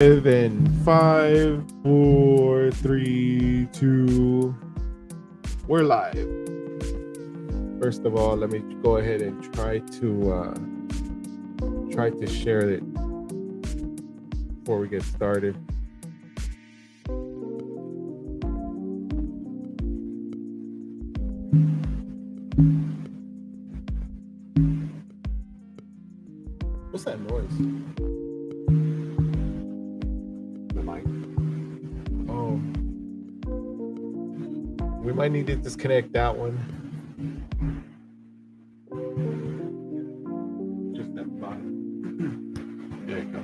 In 5, 4, 3, 2, we're live. First of all, let me go ahead and try to share it before we get started. What's that noise? The mic. Oh, we might need to disconnect that one. Just that button. There you go.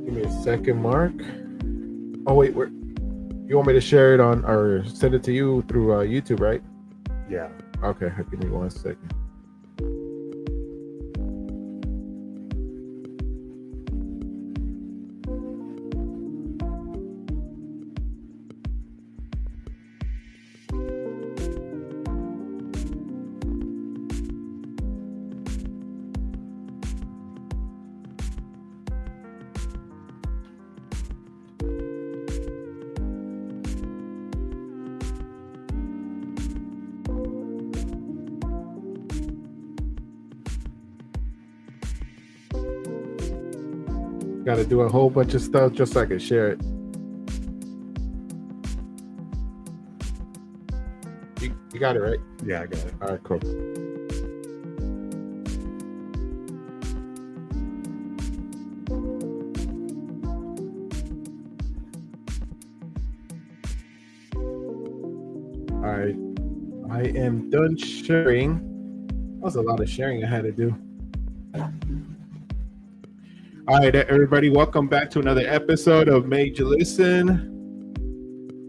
Give me a second, Mark. Oh wait, you want me to share it on or send it to you through YouTube, right? Yeah. Okay, give me 1 second. Got to do a whole bunch of stuff just so I can share it. You got it, right? Yeah, I got it. All right, cool. All right, I am done sharing. That was a lot of sharing I had to do. All right, everybody, welcome back to another episode of Made You Listen.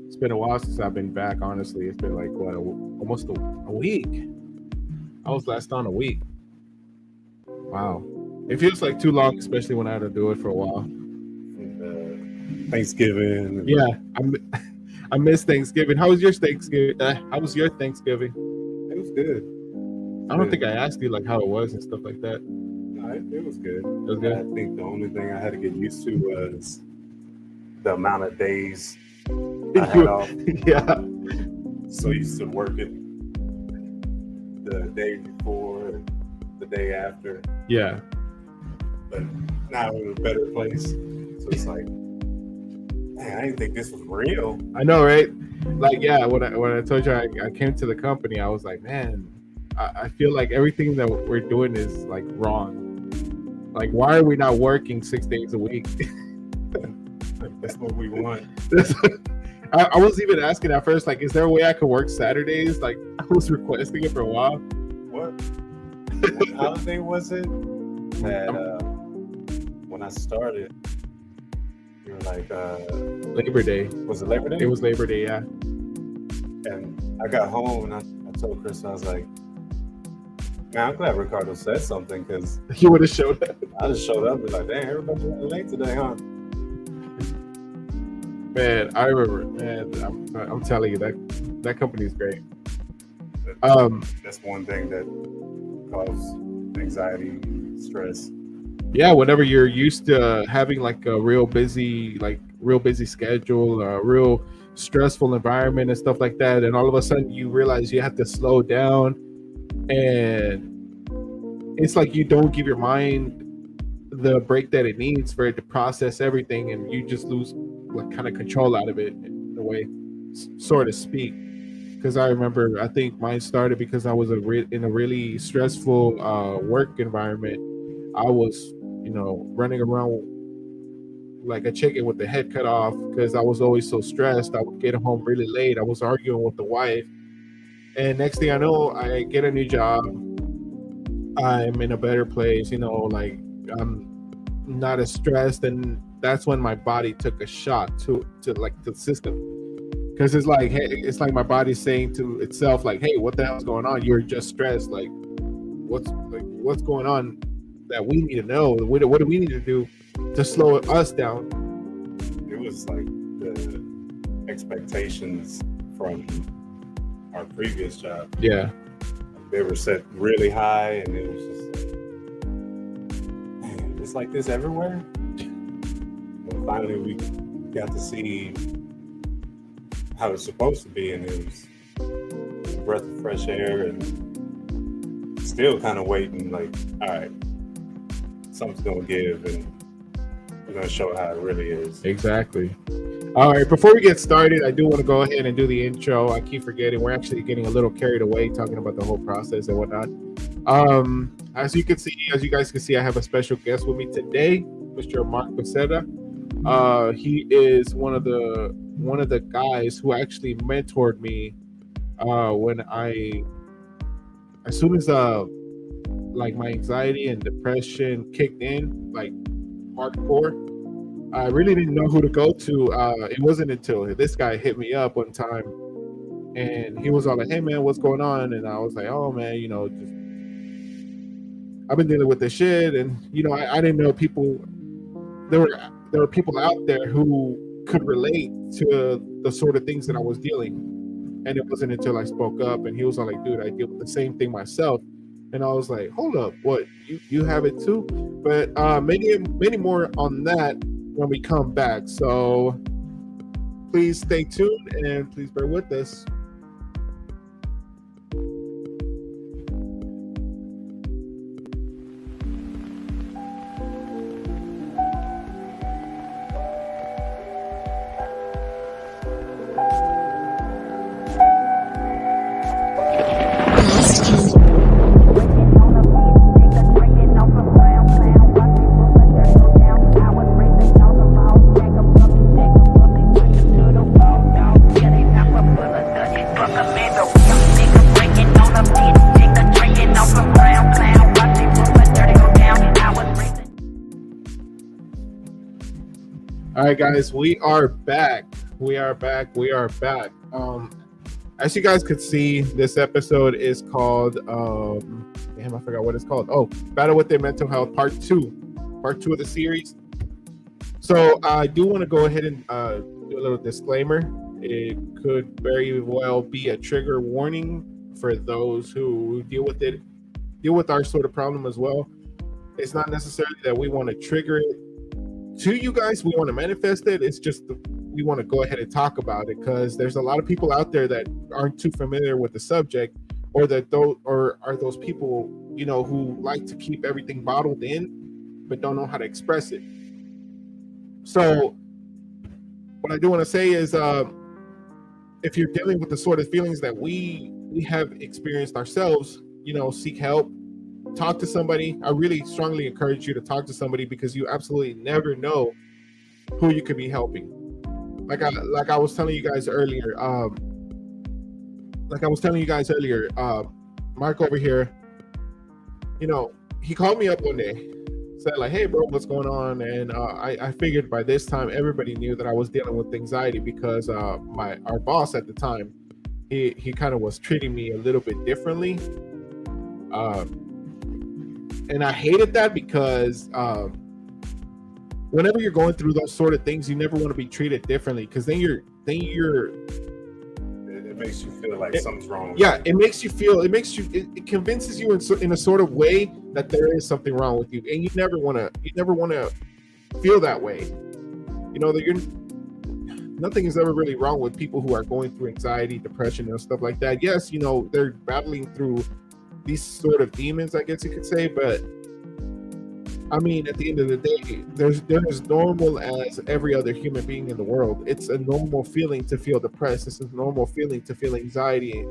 It's been a while since I've been back, honestly. It's been like, what, almost a week. I was last on a week. Wow. It feels like too long, especially when I had to do it for a while. And, Thanksgiving. Yeah, I miss Thanksgiving. How was your Thanksgiving? How was your Thanksgiving? It was good. I don't think I asked you like how it was and stuff like that. No, it was good. It was good? I think the only thing I had to get used to was the amount of days I had off. Yeah. So used to working the day before, the day after. Yeah. But now we're in a better place. So it's like, man, I didn't think this was real. I know, right? Like, yeah, when I told you I came to the company, I was like, man, I feel like everything that we're doing is like wrong. Like, why are we not working 6 days a week? That's what we want. I was even asking at first, like, is there a way I could work Saturdays? Like, I was requesting it for a while. What holiday was it that when I started, you were like, Labor Day. was it Labor Day? It was Labor Day, yeah. And I got home and I told Chris, I was like, man, I'm glad Ricardo said something, because You would have showed up. I just showed up and be like, damn, everybody's running late today, huh? Man, I remember. Man, I'm telling you, that company is great. That's one thing that causes anxiety, stress. Yeah, whenever you're used to having like a real busy schedule, a real stressful environment and stuff like that, and all of a sudden you realize you have to slow down, and it's like you don't give your mind the break that it needs for it to process everything, and you just lose like kind of control out of it in a way, so to speak. Because I remember, I think mine started because I was in a really stressful work environment. I was, running around like a chicken with the head cut off because I was always so stressed. I would get home really late. I was arguing with the wife, and next thing I know, I get a new job. I'm in a better place, like I'm not as stressed, and that's when my body took a shot to like the system. Because it's like, hey, it's like my body's saying to itself, like, hey, what the hell's going on? You're just stressed. Like, what's going on? that we need to know? What do we need to do to slow us down? It was like the expectations from our previous job. Yeah, They were set really high, and it was just like, man, it's like this everywhere. And finally, we got to see how it's supposed to be, and it was a breath of fresh air. And still kind of waiting, like, all right, something's gonna give, and we're gonna show how it really is. exactly. All right, before we get started, I do want to go ahead and do the intro. I keep forgetting. We're actually getting a little carried away talking about the whole process and whatnot. As you guys can see, I have a special guest with me today, Mr. Mark Becerra. He is one of the guys who actually mentored me when as soon as like my anxiety and depression kicked in, like hardcore. I really didn't know who to go to. It wasn't until this guy hit me up one time, and he was all like, "Hey man, what's going on?" And I was like, "Oh man, just I've been dealing with this shit." And I didn't know people. There were people out there who could relate to the sort of things that I was dealing. And it wasn't until I spoke up, and he was all like, "Dude, I deal with the same thing myself." And I was like, "Hold up, what? You have it too?" But many more on that when we come back. So please stay tuned and please bear with us. All right, guys, we are back. As you guys could see, this episode is called damn, I forgot what it's called. Oh, Battle with Their Mental Health Part 2 of the series. So I do want to go ahead and do a little disclaimer. It could very well be a trigger warning for those who deal with our sort of problem as well. It's not necessarily that we want to trigger it to you guys. We want to manifest it. It's just we want to go ahead and talk about it, because there's a lot of people out there that aren't too familiar with the subject, or are those people who like to keep everything bottled in but don't know how to express it. So what I do want to say is, if you're dealing with the sort of feelings that we have experienced ourselves, seek help. Talk to somebody. I really strongly encourage you to talk to somebody, because you absolutely never know who you could be helping. Like I was telling you guys earlier, Mark over here, he called me up one day, said like, "Hey bro, what's going on?" And I figured by this time everybody knew that I was dealing with anxiety, because our boss at the time, he kind of was treating me a little bit differently. And I hated that, because whenever you're going through those sort of things, you never want to be treated differently, because then you're it makes you feel like something's wrong. Yeah, it convinces you in a sort of way that there is something wrong with you, and you never want to feel that way. That nothing is ever really wrong with people who are going through anxiety, depression, and stuff like that. Yes, they're battling through these sort of demons, I guess you could say, but I mean, at the end of the day, they're as normal as every other human being in the world. It's a normal feeling to feel depressed. It's a normal feeling to feel anxiety, and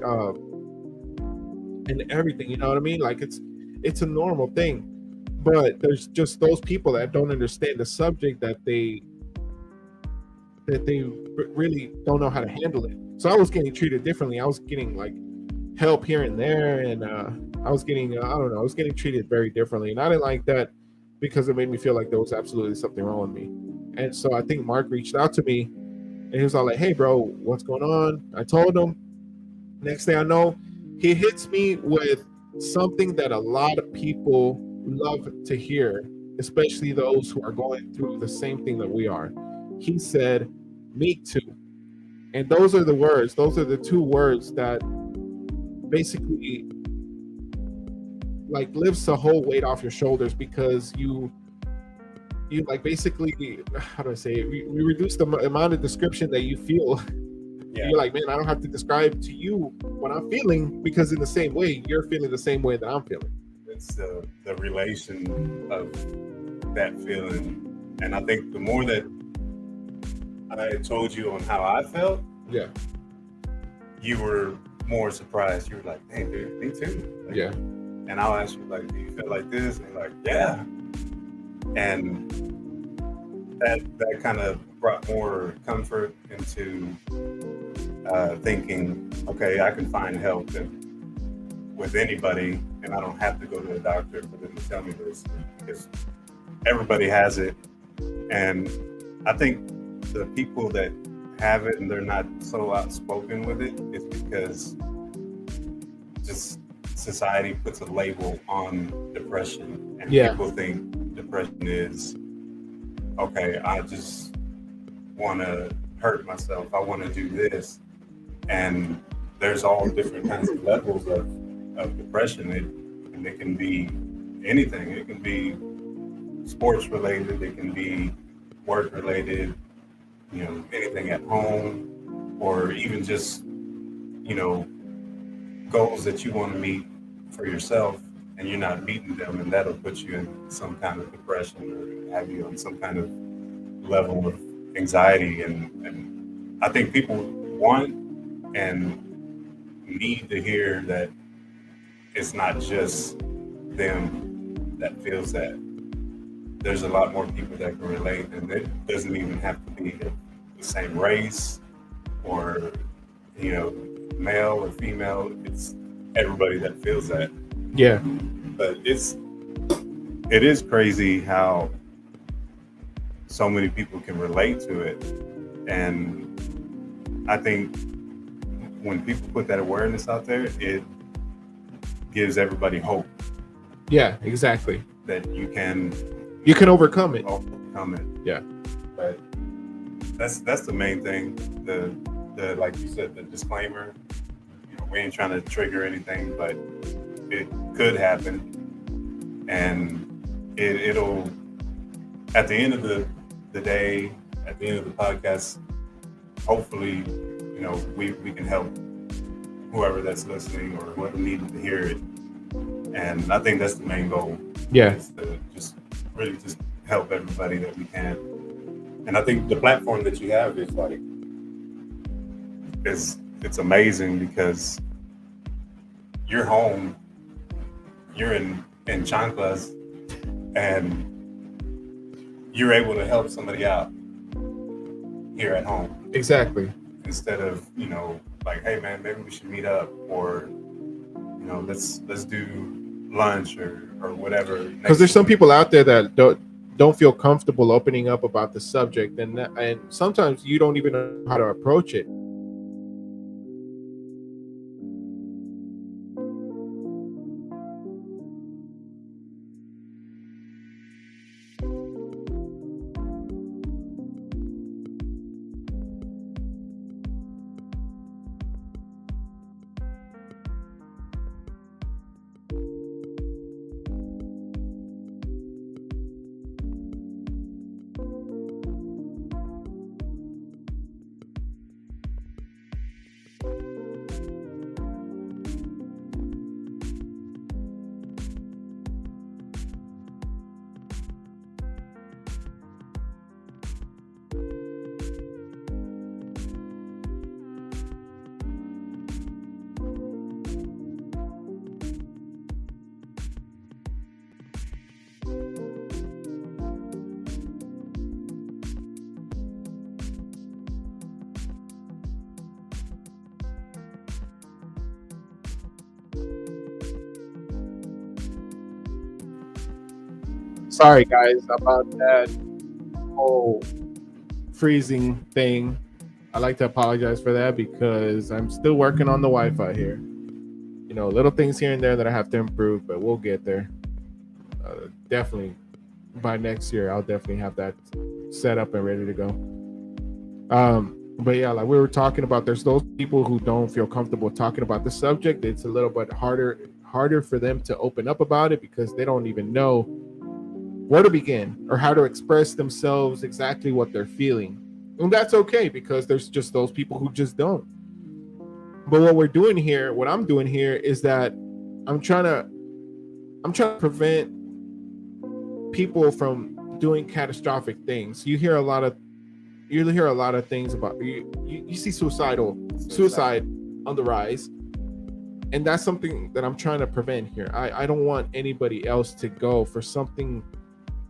everything. You know what I mean? Like it's a normal thing. But there's just those people that don't understand the subject, that they really don't know how to handle it. So I was getting treated differently. I was getting like help here and there, and I was getting I was getting treated very differently, and I didn't like that, because it made me feel like there was absolutely something wrong with me. And so I think Mark reached out to me, and he was all like, "Hey bro, what's going on?" I told him. Next thing I know, he hits me with something that a lot of people love to hear, especially those who are going through the same thing that we are. He said, "Me too." And those are the words, those are the two words that basically like lifts the whole weight off your shoulders, because you like basically, how do I say it? We reduce the amount of description that you feel. Yeah. You're like, man, I don't have to describe to you what I'm feeling, because in the same way, you're feeling the same way that I'm feeling. It's the relation of that feeling. And I think the more that I told you on how I felt, Yeah, you were more surprised. You were like, hey, dude, me too. Like, yeah, and I'll ask you, like, do you feel like this? And you're like, yeah. And that kind of brought more comfort into thinking, okay, I can find help with anybody, and I don't have to go to a doctor for them to tell me this, because everybody has it. And I think the people that have it and they're not so outspoken with it is because just society puts a label on depression, and Yeah. people think depression is, okay, I just want to hurt myself, I want to do this. And there's all different kinds of levels of depression. And it can be anything. It can be sports related, it can be work related, anything at home, or even just, goals that you want to meet for yourself and you're not meeting them, and that'll put you in some kind of depression or have you on some kind of level of anxiety. And I think people want and need to hear that it's not just them that feels that. There's a lot more people that can relate, and it doesn't even have to be the same race or, male or female. It's everybody that feels that. yeah, But it is crazy how so many people can relate to it. And I think when people put that awareness out there, it gives everybody hope yeah, exactly. that you can overcome it. overcome it. Yeah. But that's the main thing. The like you said, the disclaimer. We ain't trying to trigger anything, but it could happen, and it'll at the end of the day, at the end of the podcast, hopefully, we can help whoever that's listening or whoever needed to hear it. And I think that's the main goal. Yeah. Is to just really just help everybody that we can. And I think the platform that you have is like, it's amazing, because you're home, you're in chanclas, and you're able to help somebody out here at home. Exactly. Instead of, like, hey man, maybe we should meet up, or, let's do lunch or whatever. Because there's some people out there that don't feel comfortable opening up about the subject, and sometimes you don't even know how to approach it. Sorry guys about that whole freezing thing. I like to apologize for that, because I'm still working on the Wi-Fi here. Little things here and there that I have to improve, but we'll get there. definitely by next year, I'll definitely have that set up and ready to go. But yeah, like we were talking about, there's those people who don't feel comfortable talking about the subject. It's a little bit harder for them to open up about it because they don't even know where to begin or how to express themselves exactly what they're feeling. And that's okay because there's just those people who just don't. But what we're doing here, what I'm doing here is that I'm trying to prevent people from doing catastrophic things. You hear a lot of things about you see suicide on the rise, and that's something that I'm trying to prevent here. I don't want anybody else to go for something.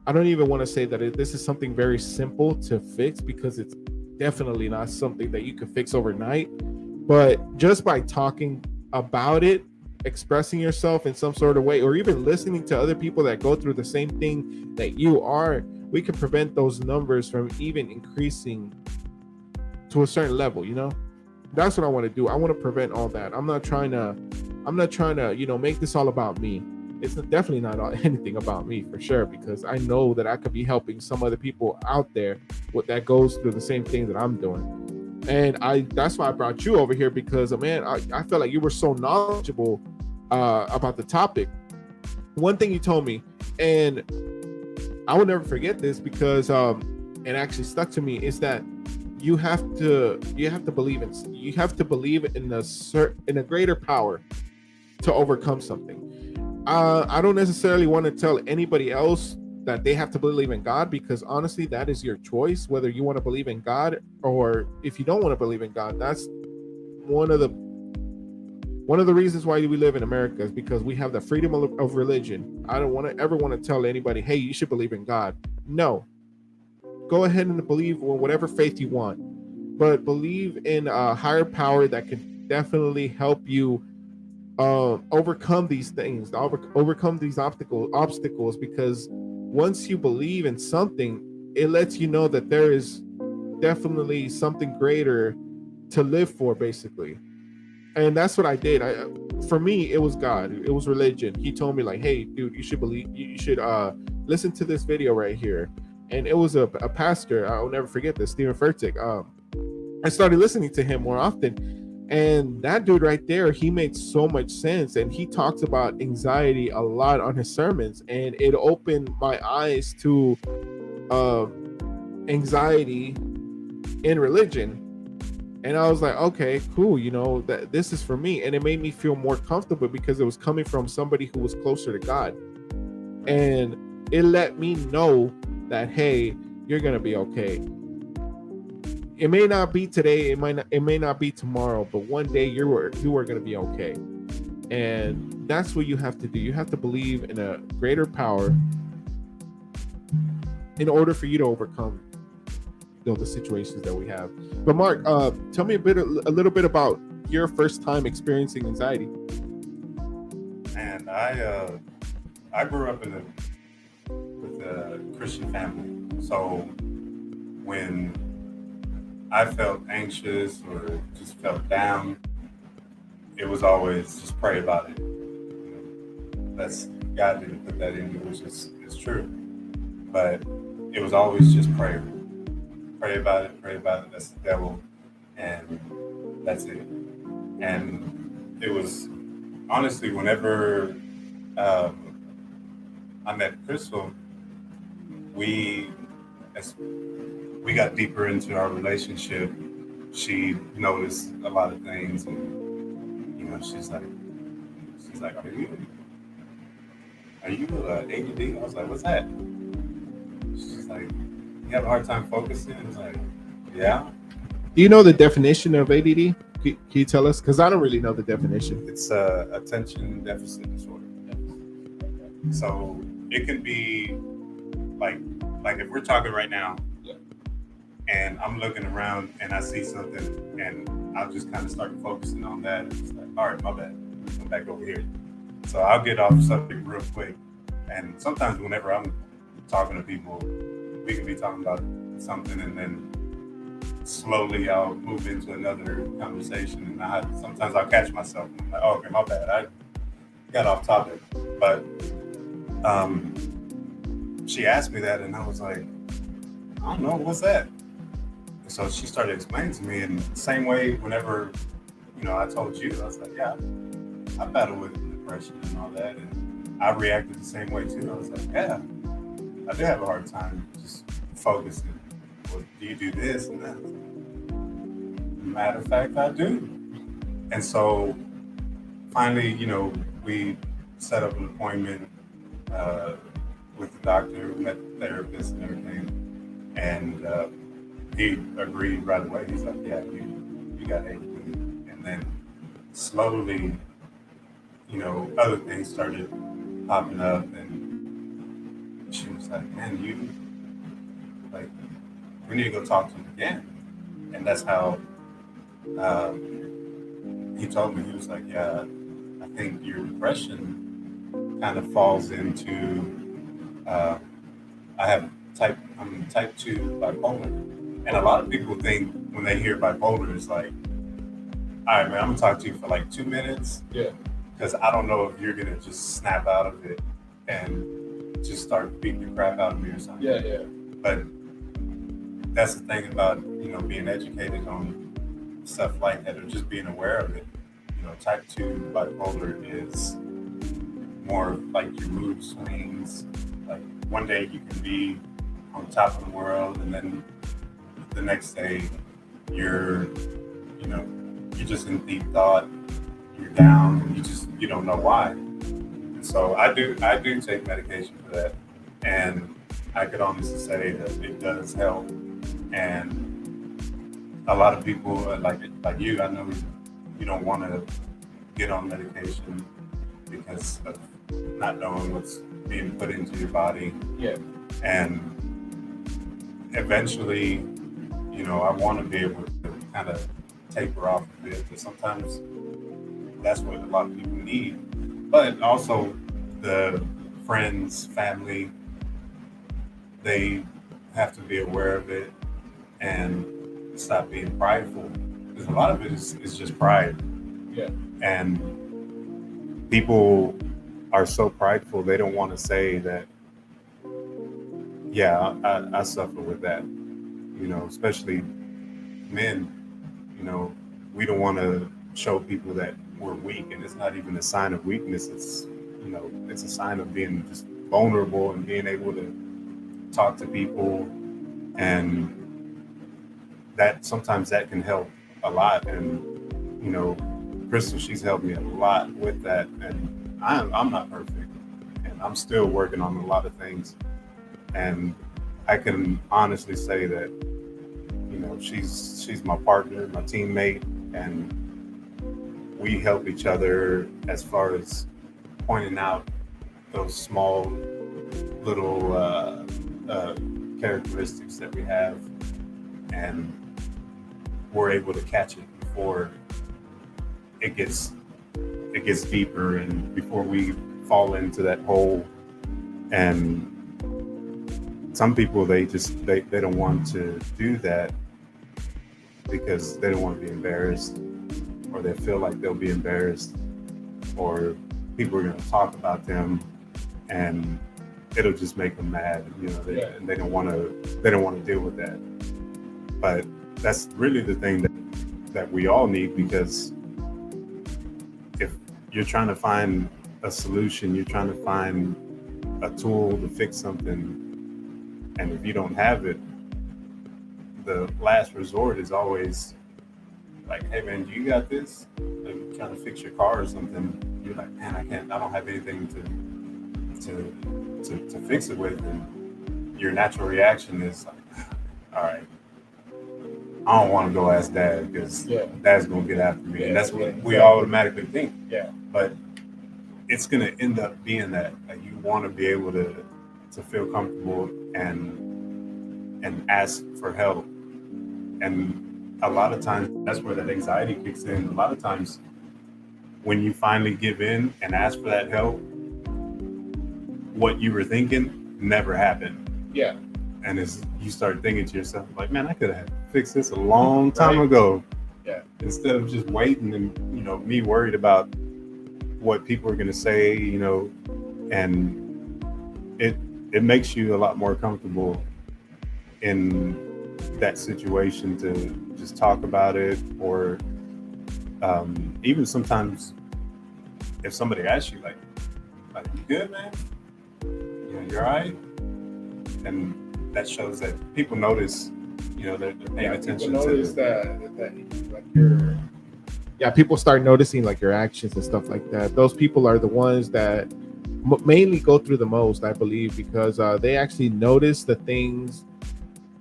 I don't even want to say that this is something very simple to fix because it's definitely not something that you can fix overnight. But just by talking about it, expressing yourself in some sort of way, or even listening to other people that go through the same thing that you are, we can prevent those numbers from even increasing to a certain level. That's what I want to do. I want to prevent all that. I'm not trying to make this all about me. It's definitely not anything about me, for sure, because I know that I could be helping some other people out there that goes through the same thing that I'm doing. And that's why I brought you over here, because man, I felt like you were so knowledgeable about the topic. One thing you told me, and I will never forget this because it actually stuck to me, is that you have to believe in a greater power to overcome something. I don't necessarily want to tell anybody else that they have to believe in God, because honestly, that is your choice, whether you want to believe in God or if you don't want to believe in God. That's one of the reasons why we live in America, is because we have the freedom of religion. I don't ever want to tell anybody, hey, you should believe in God. No, go ahead and believe in whatever faith you want, but believe in a higher power that can definitely help you overcome these things, overcome these obstacles, because once you believe in something, it lets you know that there is definitely something greater to live for, basically. And that's what I did. For me, it was God. It was religion. He told me, like, hey, dude, you should listen to this video right here. And it was a pastor. I'll never forget this, Stephen Furtick. I started listening to him more often. And that dude right there, he made so much sense. And he talks about anxiety a lot on his sermons. And it opened my eyes to anxiety in religion. And I was like, okay, cool. That this is for me. And it made me feel more comfortable because it was coming from somebody who was closer to God. And it let me know that, hey, you're going to be okay. It may not be today, it may not be tomorrow, but one day you are going to be okay. And that's what you have to do. You have to believe in a greater power in order for you to overcome the situations that we have. But Mark, tell me a little bit about your first time experiencing anxiety. And I grew up with a Christian family, so when I felt anxious or just felt down, it was always just pray about it. That's God didn't put that in me, which is true. But it was always just prayer. Pray about it. That's the devil, and that's it. And it was honestly, whenever I met Crystal, we got deeper into our relationship. She noticed a lot of things, and she's like, are you ADD? I was like, what's that? She's like, you have a hard time focusing? I was like, yeah. Do you know the definition of ADD? Can you tell us? Because I don't really know the definition. It's attention deficit disorder. So it can be like if we're talking right now, and I'm looking around and I see something, and I'll just kind of start focusing on that. And it's like, all right, my bad. Come back over here. So I'll get off subject real quick. And sometimes whenever I'm talking to people, we can be talking about something, and then slowly I'll move into another conversation, and sometimes I'll catch myself. And I'm like, oh, okay, my bad. I got off topic. But she asked me that, and I was like, I don't know, what's that? And so she started explaining to me, in the same way whenever, I told you, I was like, yeah, I battle with depression and all that, and I reacted the same way too. I was like, yeah, I do have a hard time just focusing. Well, do you do this and that? Matter of fact, I do. And so finally, we set up an appointment with the doctor, met the therapist and everything. And he agreed right away. He's like, yeah, you got ADD. And then slowly, other things started popping up. And she was like, man, we need to go talk to him again. And that's how he told me. He was like, yeah, I think your depression kind of falls into, I'm type 2 bipolar. And a lot of people think when they hear bipolar, it's like, all right, man, I'm gonna talk to you for like 2 minutes. Yeah. Because I don't know if you're gonna just snap out of it and just start beating the crap out of me or something. Yeah. But that's the thing about, being educated on stuff like that, or just being aware of it. Type 2 bipolar is more like your mood swings. Like one day you can be on top of the world, and then the next day you're just in deep thought, you're down, and you don't know why. And so I do take medication for that, and I could honestly say that it does help. And a lot of people like you, I know you don't want to get on medication because of not knowing what's being put into your body. Yeah. And eventually, I want to be able to kind of taper off a bit, because sometimes that's what a lot of people need. But also the friends, family, they have to be aware of it and stop being prideful, because a lot of it is just pride. Yeah. And people are so prideful, they don't want to say that, yeah, I suffer with that. Especially men, we don't want to show people that we're weak, and it's not even a sign of weakness. It's it's a sign of being just vulnerable and being able to talk to people, and that sometimes that can help a lot. And Crystal, she's helped me a lot with that, and I'm not perfect, and I'm still working on a lot of things. And I can honestly say that she's my partner, my teammate, and we help each other as far as pointing out those small little characteristics that we have, and we're able to catch it before it gets deeper, and before we fall into that hole. And some people, they don't want to do that because they don't want to be embarrassed, or they feel like they'll be embarrassed, or people are going to talk about them, and it'll just make them mad. And they don't want to deal with that. But that's really the thing that we all need, because if you're trying to find a solution, you're trying to find a tool to fix something, and if you don't have it, the last resort is always like, hey man, do you got this? Like, you're trying to fix your car or something, you're like, man, I don't have anything to fix it with. And your natural reaction is like, all right, I don't want to go ask dad, because dad's gonna get after me. And that's what we automatically think. Yeah. But it's gonna end up being that, like, you want to be able to feel comfortable and ask for help. And a lot of times that's where that anxiety kicks in. A lot of times when you finally give in and ask for that help, what you were thinking never happened. Yeah. And as you start thinking to yourself, like, man, I could have fixed this a long time ago. Yeah. Instead of just waiting and, me worried about what people are going to say, and it makes you a lot more comfortable in that situation to just talk about it, or even sometimes if somebody asks you like you good, man? You're all right? And that shows that people notice, they're paying attention people notice to that like you're people start noticing like your actions and stuff like that. Those people are the ones that mainly go through the most, I believe, because they actually notice the things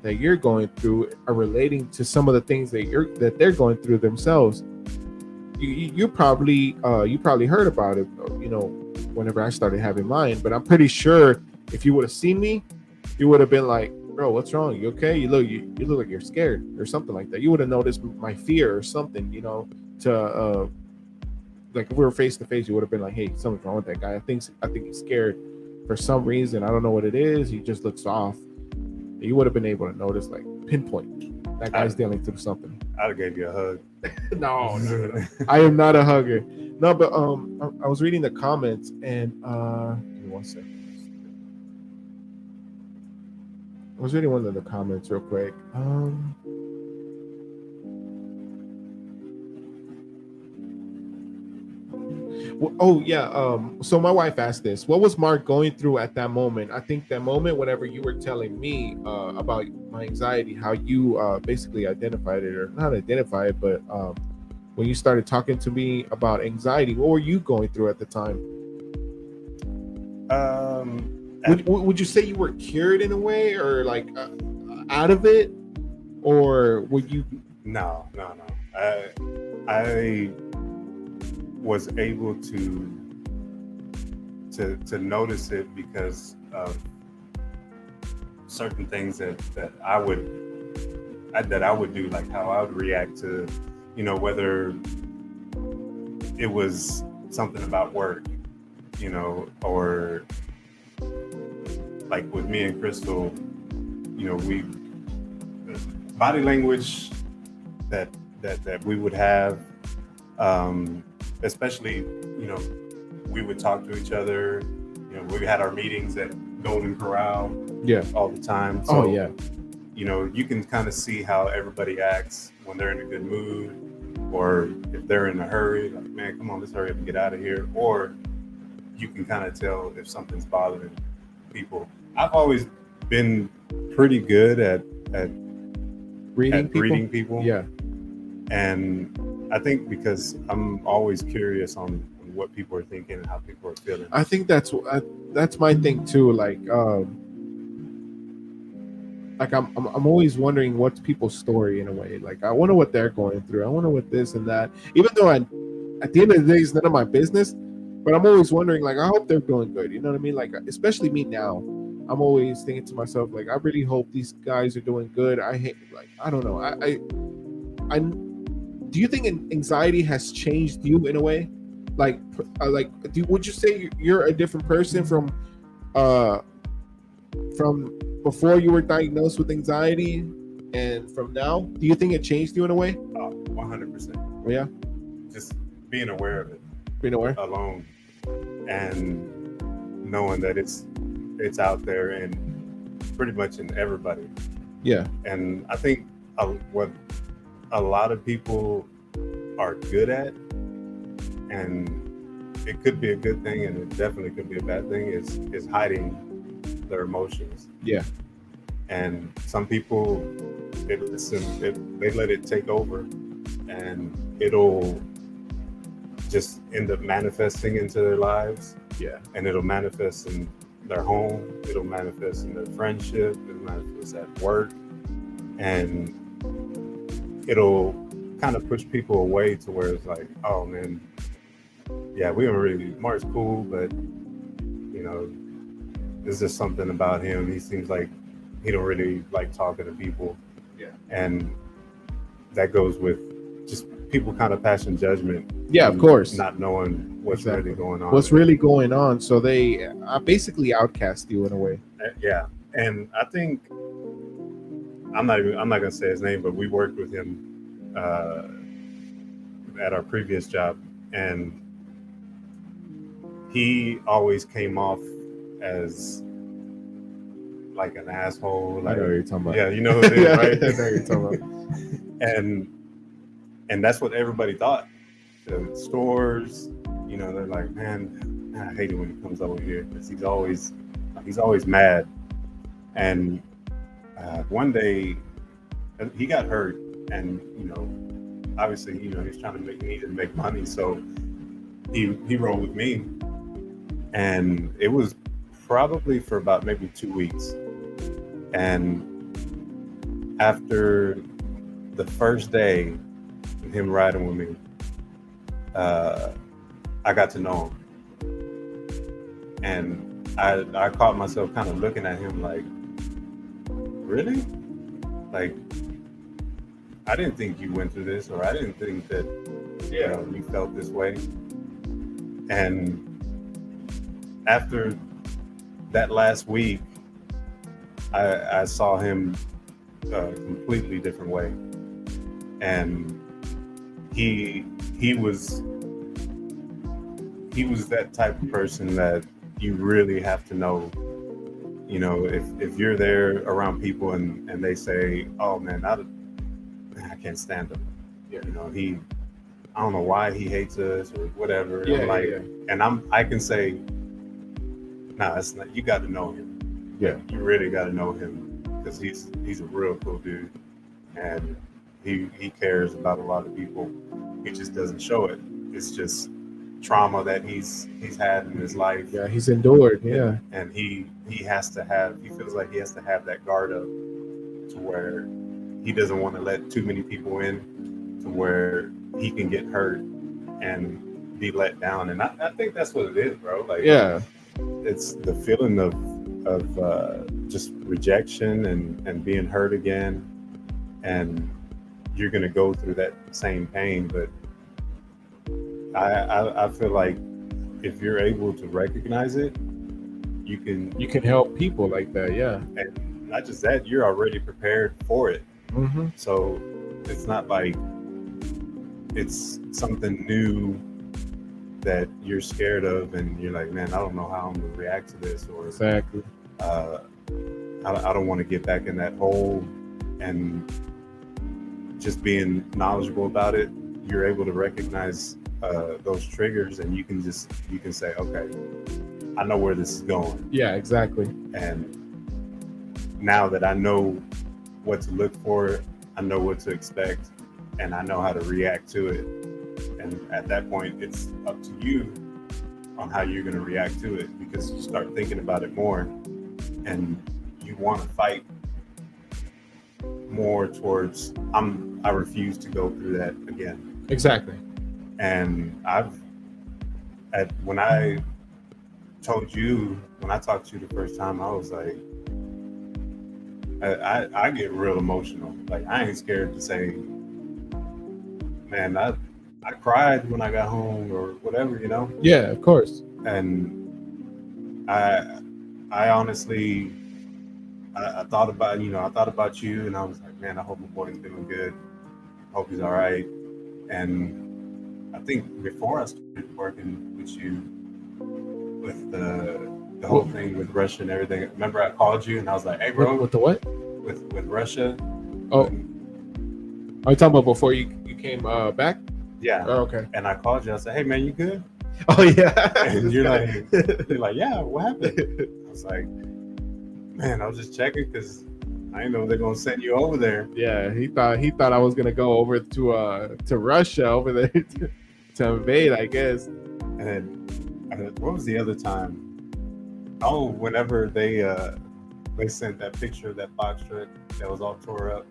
that you're going through are relating to some of the things that they're going through themselves. You probably heard about it, whenever I started having mine. But I'm pretty sure if you would have seen me, you would have been like, "Bro, what's wrong? You okay? You look like you're scared or something like that." You would have noticed my fear or something, to like if we were face to face, you would have been like, "Hey, something's wrong with that guy. I think he's scared for some reason. I don't know what it is. He just looks off." You would have been able to notice, like, pinpoint that guy's dealing through something. I'd have gave you a hug. No. I am not a hugger. No, but I was reading the comments and give me 1 second. I was reading one of the comments real quick. Oh yeah. So my wife asked this: what was Mark going through at that moment? I think that moment, whenever you were telling me about my anxiety, how you basically identified it, or not identify it, but when you started talking to me about anxiety, what were you going through at the time? Would you say you were cured in a way, or like out of it, or would you? No. I was able to notice it because of certain things that I would do, like how I would react to, whether it was something about work, or like with me and Crystal, we body language that we would have, especially, we would talk to each other. We had our meetings at Golden Corral, all the time. So, you can kind of see how everybody acts when they're in a good mood, or if they're in a hurry, like, man, come on, let's hurry up and get out of here. Or you can kind of tell if something's bothering people. I've always been pretty good at reading people. Yeah. And I think because I'm always curious on what people are thinking and how people are feeling. I think that's my thing too. Like I'm always wondering what's people's story in a way. Like, I wonder what they're going through. I wonder what this and that. Even though at the end of the day, it's none of my business. But I'm always wondering, like, I hope they're doing good. You know what I mean? Like, especially me now. I'm always thinking to myself, like, I really hope these guys are doing good. I don't know. I do you think anxiety has changed you in a way? Like, would you say you're a different person from before you were diagnosed with anxiety and from now? Do you think it changed you in a way? 100%. Yeah. Just being aware of it. Being aware alone, and knowing that it's out there and pretty much in everybody. Yeah. And I think what a lot of people are good at, and it could be a good thing and it definitely could be a bad thing, is hiding their emotions. Yeah. And some people, they let it take over, and it'll just end up manifesting into their lives. Yeah. And it'll manifest in their home, it'll manifest in their friendship, it'll manifest at work, and it'll kind of push people away to where it's like, oh man, yeah, we don't really, Mark's cool, but there's just something about him. He seems like he don't really like talking to people. Yeah. And that goes with just people kind of passing judgment. Yeah, of course. Not knowing what's really going on. What's really going on. So they basically outcast you in a way. Yeah. And I think, I'm not gonna say his name, but we worked with him at our previous job, and he always came off as like an asshole. I Like, know what you're talking about. yeah, you know who it is, Yeah, right? I know what you're talking about. And that's what everybody thought. The stores, you know, they're like, man, I hate it when he comes over here because he's always mad. And one day he got hurt, and you know, obviously, you know, he's trying to he needed to make money, so he rolled with me, and it was probably for about maybe 2 weeks. And after the first day of him riding with me, I got to know him, and I caught myself kind of looking at him like, really? Like, I didn't think you went through this, or I didn't think that, you know, you felt this way. And after that last week, I saw him a completely different way, and he was that type of person that you really have to know. You know, if you're there around people and they say, "Oh man, I can't stand him," you know, I don't know why he hates us or whatever. Yeah, I'm like, yeah. and I can say, nah, it's not. You got to know him. Yeah. You really got to know him, because he's a real cool dude, and he cares about a lot of people. He just doesn't show it. It's just trauma that he's had in his life. Yeah, he's endured. Yeah. And he feels like he has to have that guard up to where he doesn't want to let too many people in, to where he can get hurt and be let down. And I think that's what it is, bro. Like, Yeah. it's the feeling of just rejection and being hurt again, and you're gonna go through that same pain. But I feel like if you're able to recognize it, you can help people like that. Yeah. and not just that, you're already prepared for it. Mm-hmm. So it's not like it's something new that you're scared of, and you're like, man, I don't know how I'm gonna react to this, or Exactly. I don't want to get back in that hole. And just being knowledgeable about it, you're able to recognize those triggers, and you can say, okay, I know where this is going. Yeah, exactly. And now that I know what to look for, I know what to expect, and I know how to react to it. And at that point, it's up to you on how you're going to react to it, because you start thinking about it more, and you want to fight more towards, I refuse to go through that again. Exactly. And when I talked to you the first time, I was like, I get real emotional. Like, I ain't scared to say, man, I cried when I got home, or whatever, you know? Yeah, of course. And I honestly, I thought about you, and I was like, man, I hope my boy's doing good. I hope he's all right. And I think before I started working with you, with the whole thing with Russia and everything, remember I called you and I was like, hey, bro. With the what? With Russia. Oh. Are you talking about before you came back? Yeah. Oh, okay. And I called you. I said, hey, man, you good? Oh, yeah. And you're like, yeah, what happened? I was like, man, I was just checking because I didn't know they're gonna send you over there. Yeah, he thought I was gonna go over to Russia over there to invade, I guess. And then what was the other time? Oh, whenever they sent that picture of that box truck that was all tore up.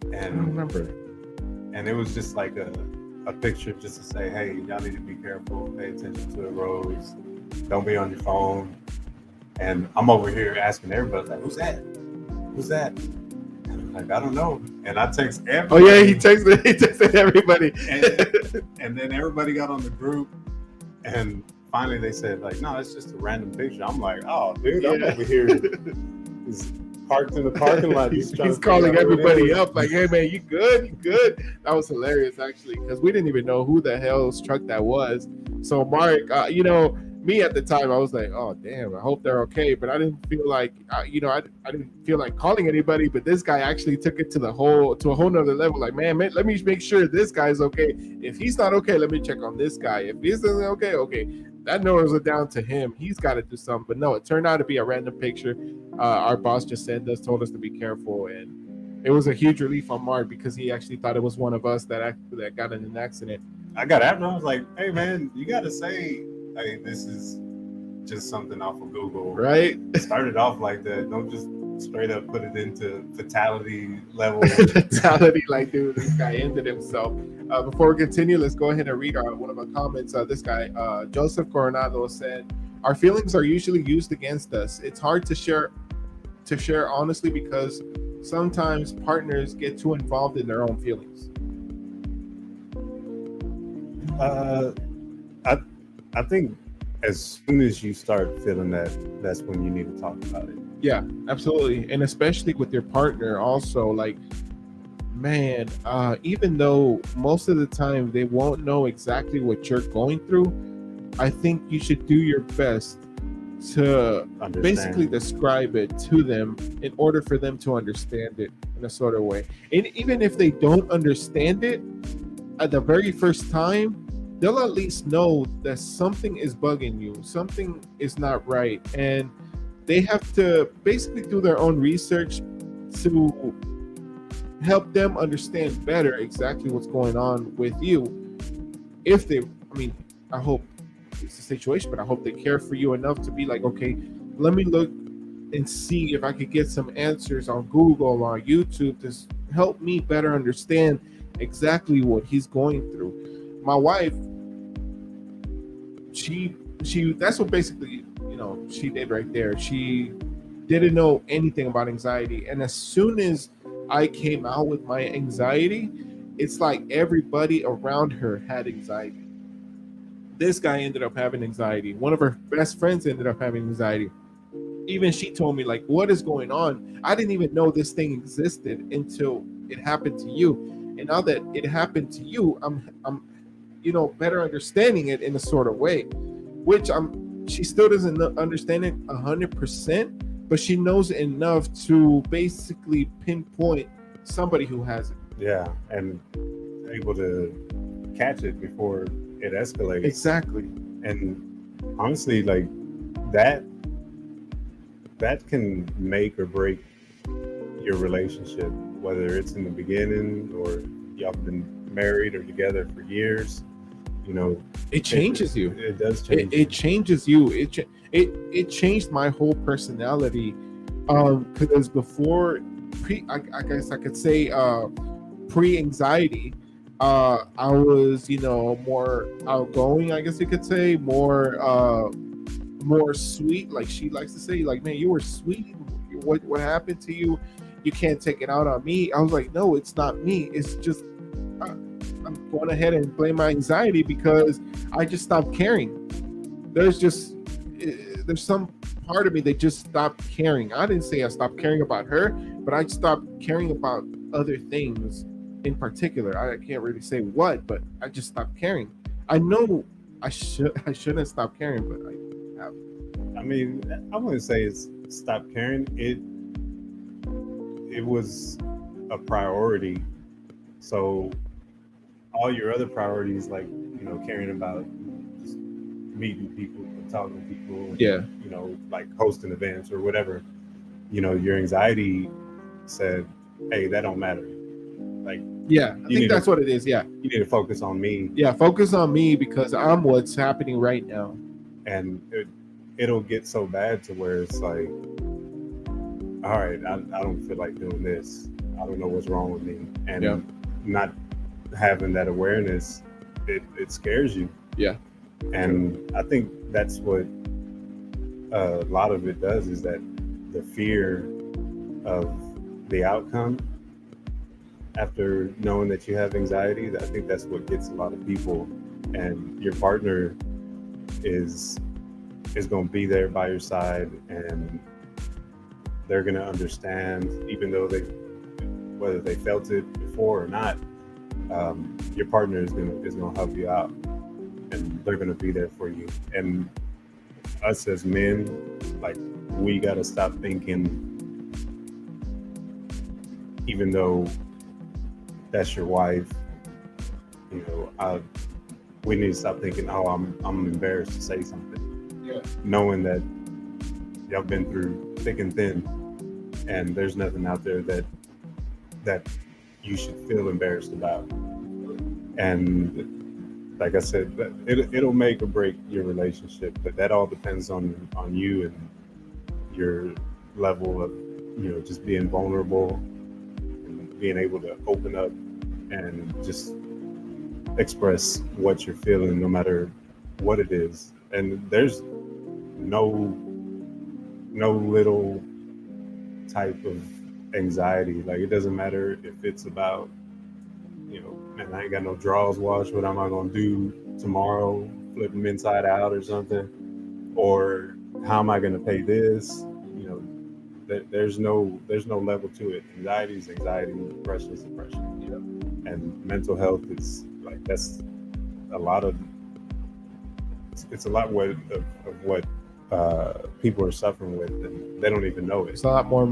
I don't remember. And it was just like a picture just to say, hey, y'all need to be careful, pay attention to the roads, don't be on your phone. And I'm over here asking everybody, like, who's that? Who's that? And I'm like, I don't know. And I text everybody. Oh yeah, he texted everybody. and then everybody got on the group, and finally they said, like, no, it's just a random picture. I'm like, oh, dude, I'm over here. He's parked in the parking lot. He's calling everybody up, like, hey man, you good? You good? That was hilarious, actually, because we didn't even know who the hell's truck that was. So Mark, me at the time, I was like, oh damn, I hope they're okay. But I didn't feel like, I didn't feel like calling anybody. But this guy actually took it to a whole nother level. Like, man, let me make sure this guy's okay. If he's not okay, let me check on this guy. If he's not okay, okay, that narrows it down to him. He's got to do something. But no, it turned out to be a random picture. Our boss just sent us, told us to be careful, and it was a huge relief on Mark because he actually thought it was one of us that got in an accident. I got after him. I was like, hey man, you got to say, hey, this is just something off of Google. Right? Start it off like that. Don't just straight up put it into fatality level. Fatality, like, dude, this guy ended himself. Before we continue, let's go ahead and read one of our comments. This guy, Joseph Coronado, said, "Our feelings are usually used against us. It's hard to share honestly because sometimes partners get too involved in their own feelings." I think as soon as you start feeling that, that's when you need to talk about it. Yeah, absolutely. And especially with your partner also, like, man, even though most of the time they won't know exactly what you're going through, I think you should do your best to basically describe it to them in order for them to understand it in a sort of way. And even if they don't understand it at the very first time, they'll at least know that something is bugging you, something is not right, and they have to basically do their own research to help them understand better exactly what's going on with you. If they, I mean, I hope it's a situation, but I hope they care for you enough to be like, okay, let me look and see if I could get some answers on Google or YouTube to help me better understand exactly what he's going through. My wife, she that's what basically, she did right there. She didn't know anything about anxiety, and as soon as I came out with my anxiety, it's like everybody around her had anxiety. This guy ended up having anxiety. One of her best friends ended up having anxiety. Even she told me, like, what is going on? I didn't even know this thing existed until it happened to you. And now that it happened to you, I'm better understanding it in a sort of way, which she still doesn't understand it 100%, but she knows enough to basically pinpoint somebody who has it. Yeah, and able to catch it before it escalates. Exactly. And honestly, like that can make or break your relationship, whether it's in the beginning or y'all been married or together for years. It changes you. It does change. It changes you. It changed my whole personality. Because before I guess I could say pre-anxiety, I was more outgoing. I guess you could say more sweet. Like she likes to say, like, man, you were sweet. What happened to you? You can't take it out on me. I was like, no, it's not me. It's just I'm going ahead and blame my anxiety because I just stopped caring. There's some part of me that just stopped caring. I didn't say I stopped caring about her, but I stopped caring about other things in particular. I can't really say what, but I just stopped caring. I know I shouldn't stop caring, but I have. I mean, I wouldn't say it's stop caring. It was a priority. So all your other priorities, like, caring about just meeting people, talking to people, yeah, like hosting events or whatever, your anxiety said, hey, that don't matter. Like, yeah, I think that's what it is. Yeah, you need to focus on me. Yeah, focus on me because I'm what's happening right now. And it'll get so bad to where it's like, all right, I don't feel like doing this. I don't know what's wrong with me. And not having that awareness, it scares you. Yeah. And I think that's what a lot of it does, is that the fear of the outcome after knowing that you have anxiety. I think that's what gets a lot of people. And your partner is going to be there by your side, and they're going to understand, even though whether they felt it before or not. Your partner is going to help you out, and they're going to be there for you. And us as men, like we gotta stop thinking, even though that's your wife, we need to stop thinking, oh, I'm embarrassed to say something. Yeah. Knowing that y'all been through thick and thin, and there's nothing out there that you should feel embarrassed about. And like I said, it'll make or break your relationship, but that all depends on you and your level of just being vulnerable and being able to open up and just express what you're feeling, no matter what it is. And there's no little type of anxiety. Like, it doesn't matter if it's about, man, I ain't got no drawers washed, what am I gonna do tomorrow? Flip them inside out or something? Or how am I gonna pay this? There's no level to it. Anxiety is anxiety, depression is depression. And mental health is like, that's a lot of, it's a lot of what people are suffering with, and they don't even know it. It's a lot more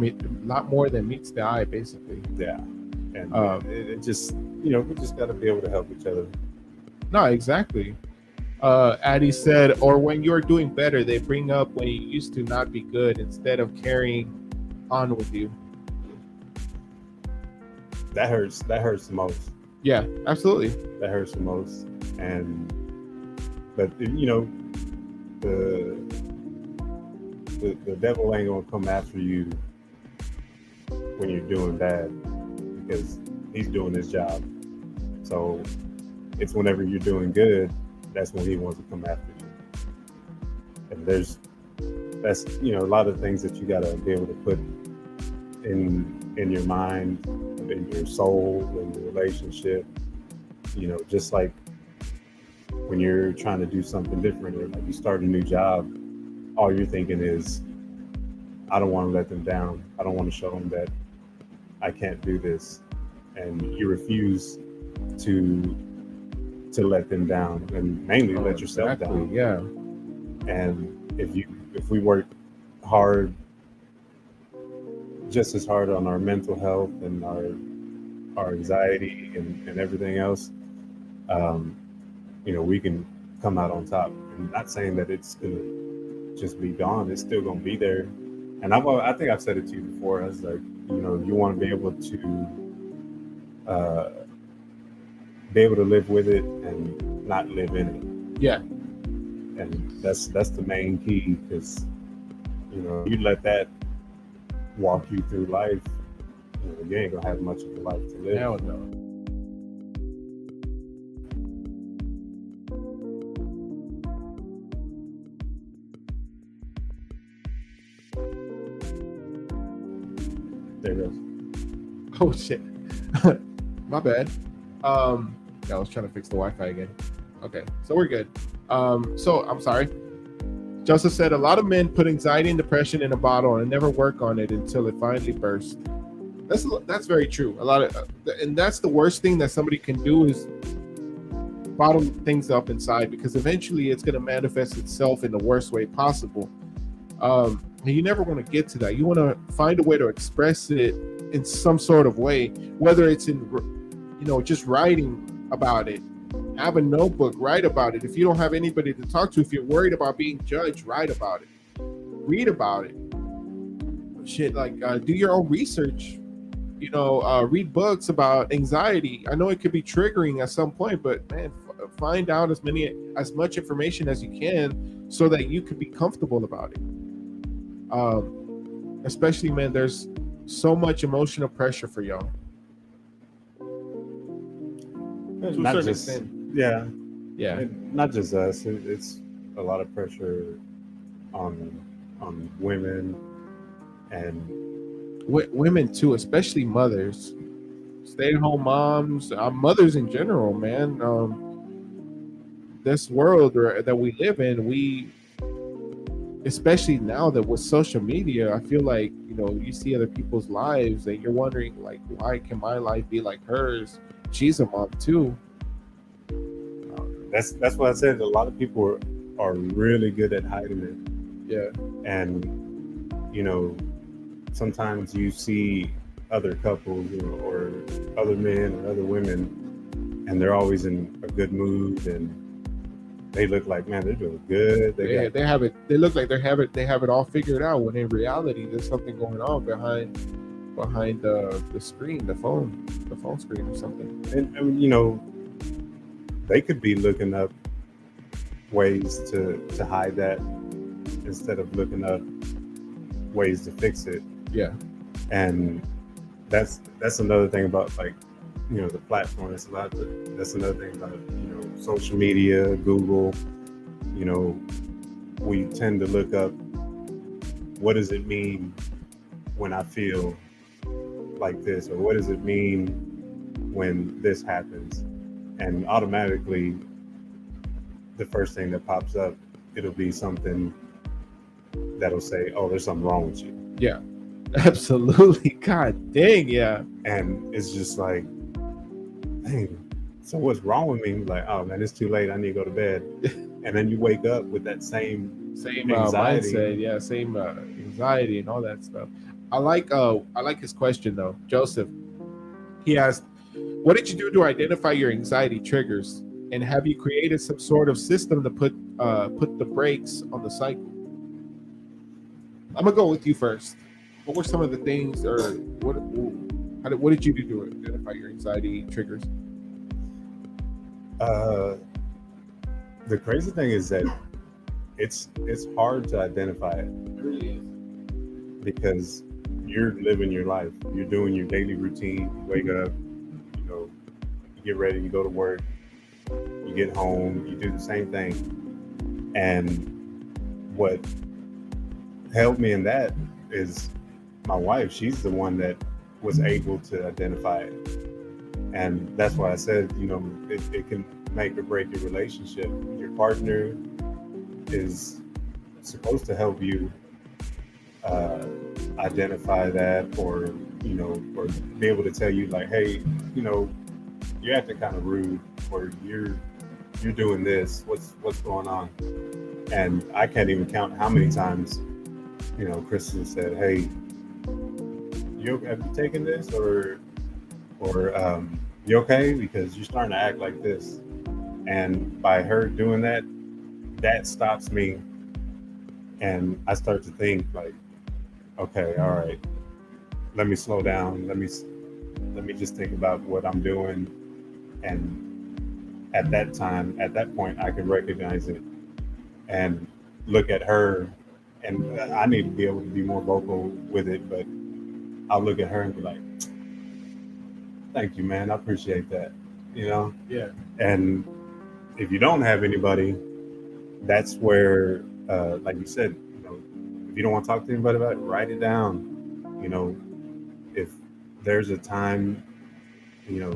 than meets the eye, basically. Yeah. And it just, we just got to be able to help each other. No, exactly. Addie said, or when you're doing better, they bring up when you used to not be good instead of carrying on with you. That hurts the most. Yeah, absolutely. That hurts the most. But the devil ain't gonna come after you when you're doing bad, because he's doing his job. So it's whenever you're doing good, that's when he wants to come after you. And that's a lot of things that you gotta be able to put in your mind, in your soul, in your relationship. Just like when you're trying to do something different, or like you start a new job, all you're thinking is, I don't want to let them down. I don't want to show them that I can't do this. And you refuse to let them down, and mainly let yourself down. Yeah. And if we work hard, just as hard on our mental health and our anxiety and everything else, we can come out on top. I'm not saying that it's gonna just be gone. It's still gonna be there. And I think I've said it to you before. I was like, you want to be able to live with it and not live in it. Yeah. And that's the main key, because you let that walk you through life, you ain't gonna have much of a life to live. Hell no. There it goes. Oh shit. My bad. I was trying to fix the Wi-Fi again. Okay, so we're good. So I'm sorry. Joseph said, a lot of men put anxiety and depression in a bottle and never work on it until it finally bursts. That's very true. And that's the worst thing that somebody can do, is bottle things up inside, because eventually it's going to manifest itself in the worst way possible. And you never want to get to that. You want to find a way to express it in some sort of way, whether it's in, just writing about it. Have a notebook, write about it. If you don't have anybody to talk to, if you're worried about being judged, write about it. Read about it. Shit, like do your own research. Read books about anxiety. I know it could be triggering at some point, but man, find out as much information as you can so that you can be comfortable about it. Especially, man, there's so much emotional pressure for y'all. Not just, yeah. And not just us. It's a lot of pressure on women and women too, especially mothers, stay-at-home moms, mothers in general, man. This world that we live in, especially now that with social media, I feel like you see other people's lives and you're wondering, like, why can my life be like hers? She's a mom too. That's what I said. A lot of people are really good at hiding it. Yeah. And you know, sometimes you see other couples, you know, or other men or other women, and they're always in a good mood, and they look like, man, they're doing good. They have it. They look like they have it all figured out. When in reality, there's something going on behind the screen, the phone screen or something. And you know, they could be looking up ways to hide that instead of looking up ways to fix it. Yeah. And that's another thing about, like, you know, the platform. That's another thing about, you know, social media, Google. You know, we tend to look up, what does it mean when I feel like this, or what does it mean when this happens? And automatically, the first thing that pops up, it'll be something that'll say, oh, there's something wrong with you. Yeah. Absolutely. God dang, yeah. And it's just like, dang, so what's wrong with me? Like, oh man, it's too late, I need to go to bed. And then you wake up with that same anxiety. Mindset, yeah, same anxiety and all that stuff. I like his question though. Joseph, he asked, what did you do to identify your anxiety triggers, and have you created some sort of system to put the brakes on the cycle? I'm gonna go with you first. What were some of the things, or what did you do to identify your anxiety triggers? The crazy thing is that it's hard to identify it. It really is. Because you're living your life. You're doing your daily routine. You wake up, you know, you get ready, you go to work, you get home, you do the same thing. And what helped me in that is my wife. She's the one that was able to identify it. And that's why I said, you know, it can make or break your relationship. Your partner is supposed to help you identify that, or, you know, or be able to tell you, like, hey, you know, you're acting kind of rude, or you're doing this, what's going on. And I can't even count how many times, you know, Kristen said, hey, have you taken this, or you okay, because you're starting to act like this. And by her doing that, that stops me, and I start to think, like, okay, all right, let me slow down. Let me just think about what I'm doing. And at that point, I can recognize it and look at her. And I need to be able to be more vocal with it, but I'll look at her and be like, thank you, man. I appreciate that. You know? Yeah. And if you don't have anybody, that's where, like you said, you know, if you don't want to talk to anybody about it, write it down. You know, if there's a time, you know,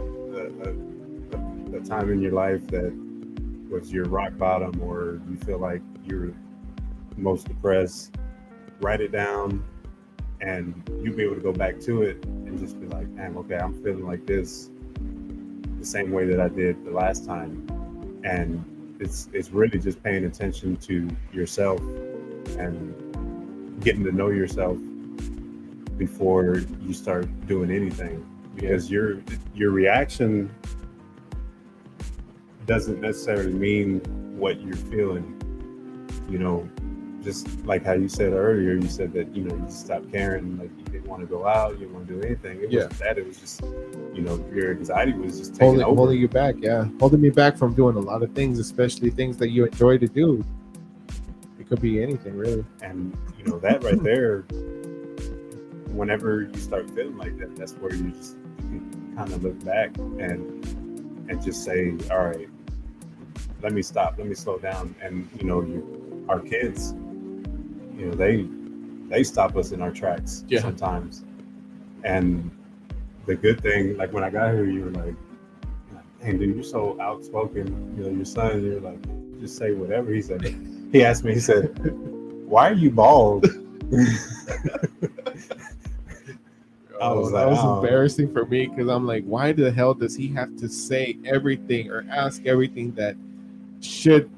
a time in your life that was your rock bottom, or you feel like you're most depressed, write it down, and you'll be able to go back to it and just be like, man, okay, I'm feeling like this the same way that I did the last time. And it's really just paying attention to yourself and getting to know yourself before you start doing anything, because your reaction doesn't necessarily mean what you're feeling. You know, just like how you said earlier, you said that, you know, you stopped caring, like you didn't want to go out, you didn't want to do anything. It wasn't that, it was just, you know, your anxiety was just taking over. Holding you back, yeah. Holding me back from doing a lot of things, especially things that you enjoy to do. It could be anything, really. And, you know, that right there, whenever you start feeling like that, that's where you can kind of look back and just say, all right, let me stop, let me slow down. And, you know, our kids, you know, they stop us in our tracks sometimes. And the good thing, like when I got here, you were like, hey, dude, you're so outspoken. You know, your son, you're like, just say whatever. He said, he asked me, he said, why are you bald? That was embarrassing for me, because I'm like, why the hell does he have to say everything or ask everything that should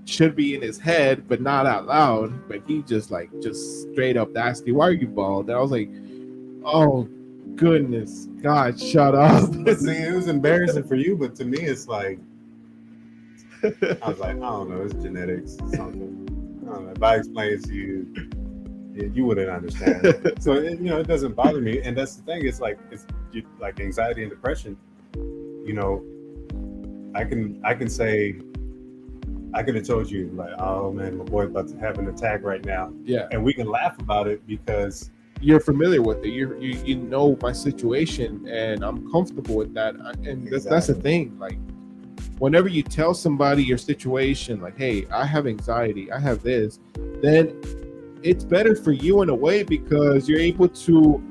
should be in his head, but not out loud. But he just straight up asked me, "Why are you bald?" And I was like, "Oh goodness, God, shut up." See, it was embarrassing for you, but to me, it's like I was like, I don't know, it's genetics or something. I don't know. If I explain it to you, you wouldn't understand. So it doesn't bother me, and that's the thing. It's like like anxiety and depression. I can say I could have told you like, oh man, my boy's about to have an attack right now, Yeah, and we can laugh about it because you're familiar with it. You know my situation, and I'm comfortable with that. And that's the thing. Like, whenever you tell somebody your situation, like, "Hey, I have anxiety, I have this," then it's better for you in a way because you're able to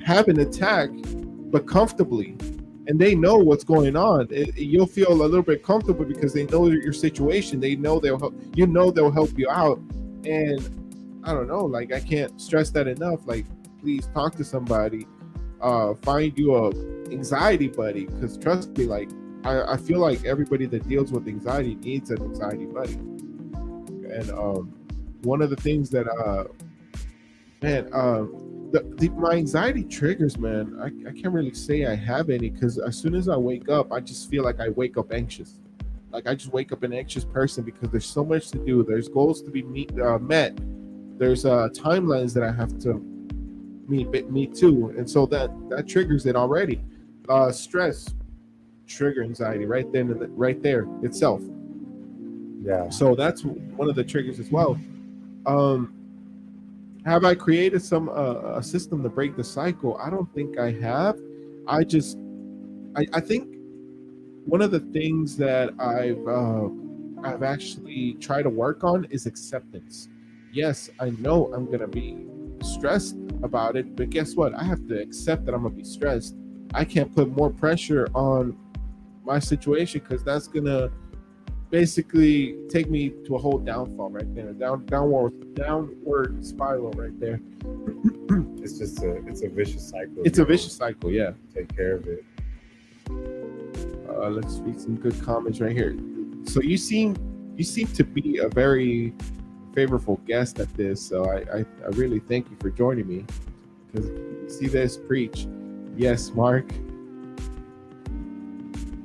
have an attack, but comfortably, and they know what's going on. You'll feel a little bit comfortable because they know your situation. They know they'll help. They'll help you out, and I don't know. Like, I can't stress that enough. Like, please talk to somebody. Find you a anxiety buddy, because trust me, like I feel like everybody that deals with anxiety needs an anxiety buddy. And one of the things that man, my anxiety triggers, man. I can't really say I have any, because as soon as I wake up, I just feel like I wake up anxious. Like, I just wake up an anxious person because there's so much to do. There's goals to be met. There's timelines that I have to meet too, and so that triggers it already. Stress trigger anxiety right there itself. yeah. So that's one of the triggers as well. Have I created a system to break the cycle? I don't think I have. I think one of the things that I've actually tried to work on is acceptance. Yes, I know I'm gonna be stressed about it, but guess what? I have to accept that I'm gonna be stressed. I can't put more pressure on my situation, because that's gonna basically take me to a whole downfall right there, downward spiral right there. It's a vicious cycle. It's a vicious cycle, yeah. Take care of it. Let's read some good comments right here. So you seem to be a very favorable guest at this, so I really thank you for joining me, because see this, preach. Yes, Mark.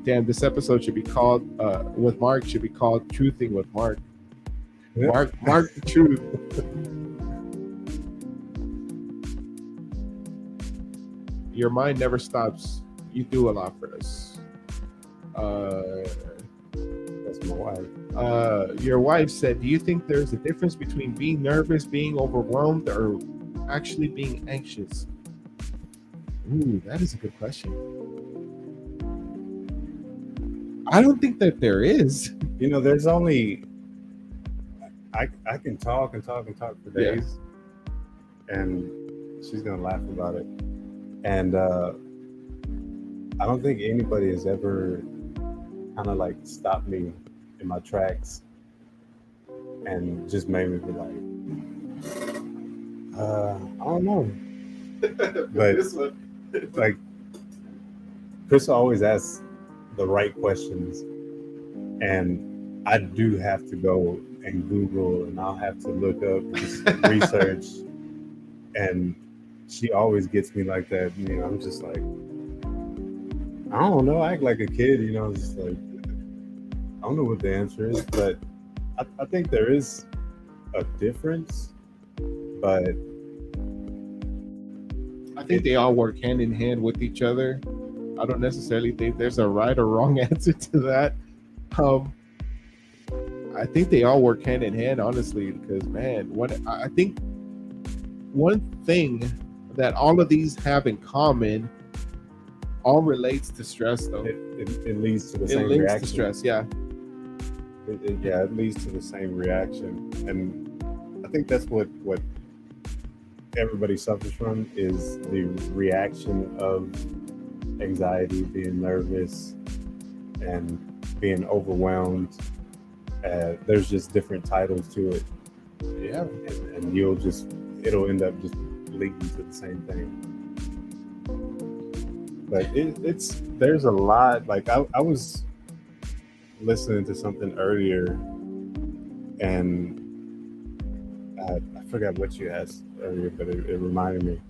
Damn, this episode should be called with Mark should be called Truthing with Mark. Yeah. Mark the truth. Your mind never stops. You do a lot for us. That's my wife. Your wife said, "Do you think there's a difference between being nervous, being overwhelmed, or actually being anxious?" Ooh, that is a good question. I don't think that there is. There's only I can talk for days, and she's gonna laugh about it. And I don't think anybody has ever kind of like stopped me in my tracks and just made me be like, I don't know. But like, Chris always asks the right questions, and I do have to go and Google, and I'll have to look up just research, and she always gets me like that. I'm just like, I don't know, I act like a kid, just like, I don't know what the answer is, but I think there is a difference, but I think they all work hand in hand with each other. I don't necessarily think there's a right or wrong answer to that. I think they all work hand in hand, honestly, because man, I think one thing that all of these have in common all relates to stress, though. It leads to the same reaction. reaction. To stress, yeah. It leads to the same reaction, and I think that's what everybody suffers from, is the reaction of anxiety, being nervous, and being overwhelmed. There's just different titles to it. Yeah, and it'll end up just leading to the same thing. But there's a lot. Like I was listening to something earlier, And I forgot what you asked earlier, but it reminded me.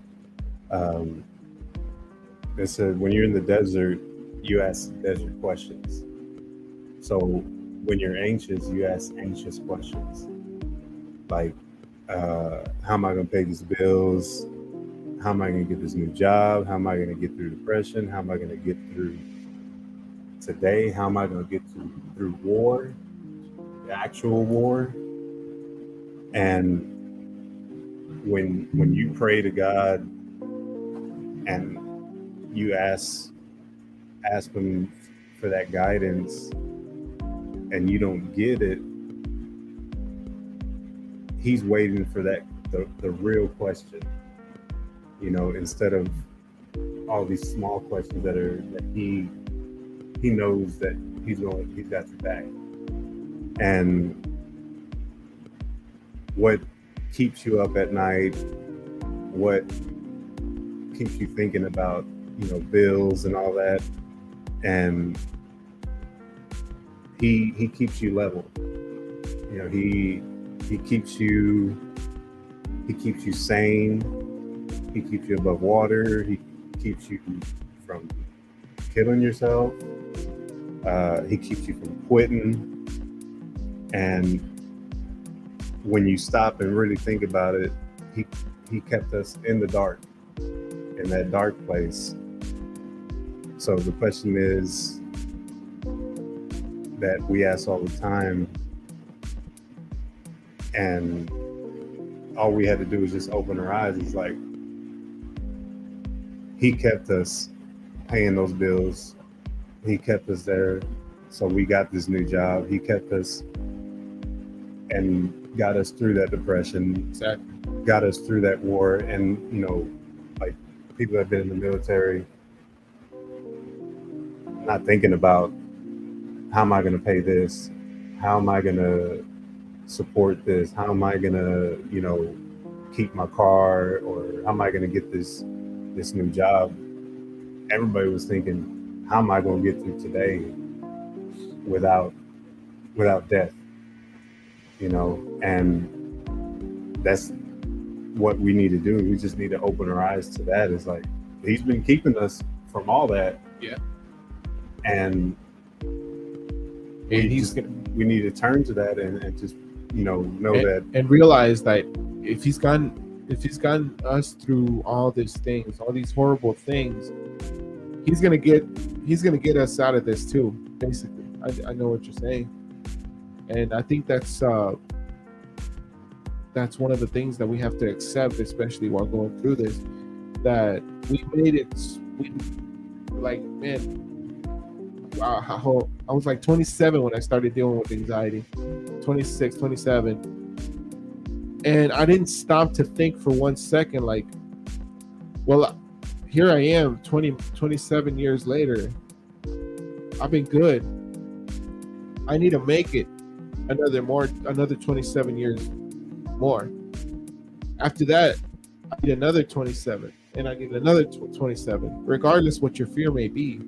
Um, it said when you're in the desert, you ask desert questions. So when you're anxious, you ask anxious questions like, how am I going to pay these bills? How am I going to get this new job? How am I going to get through depression? How am I going to get through today? How am I going to get through war, the actual war? And when you pray to God and you ask him for that guidance and you don't get it, he's waiting for the real question, instead of all these small questions that he knows that he's got your back. And what keeps you up at night, what keeps you thinking about, bills and all that, and he keeps you level. He keeps you sane. He keeps you above water. He keeps you from killing yourself. He keeps you from quitting. And when you stop and really think about it, he kept us in the dark, in that dark place. So the question is that we ask all the time, and all we had to do was just open our eyes. It's like, he kept us paying those bills. He kept us there. So we got this new job. He kept us and got us through that depression. Exactly. Got us through that war. And, like people that have been in the military, not thinking about, how am I going to pay this? How am I going to support this? How am I going to, keep my car? Or how am I going to get this new job? Everybody was thinking, how am I going to get through today without death? And that's what we need to do. We just need to open our eyes to that. It's like, he's been keeping us from all that. Yeah. And we need to turn to that and just, know that and realize that if he's gotten us through all these things, all these horrible things, he's gonna get us out of this too. Basically, I know what you're saying, and I think that's one of the things that we have to accept, especially while going through this. That we made it. I was like 27 when I started dealing with anxiety. 26, 27. And I didn't stop to think for 1 second, like, well, here I am 27 years later. I've been good. I need to make it another 27 years more. After that, I need another 27, and I need another 27, regardless what your fear may be.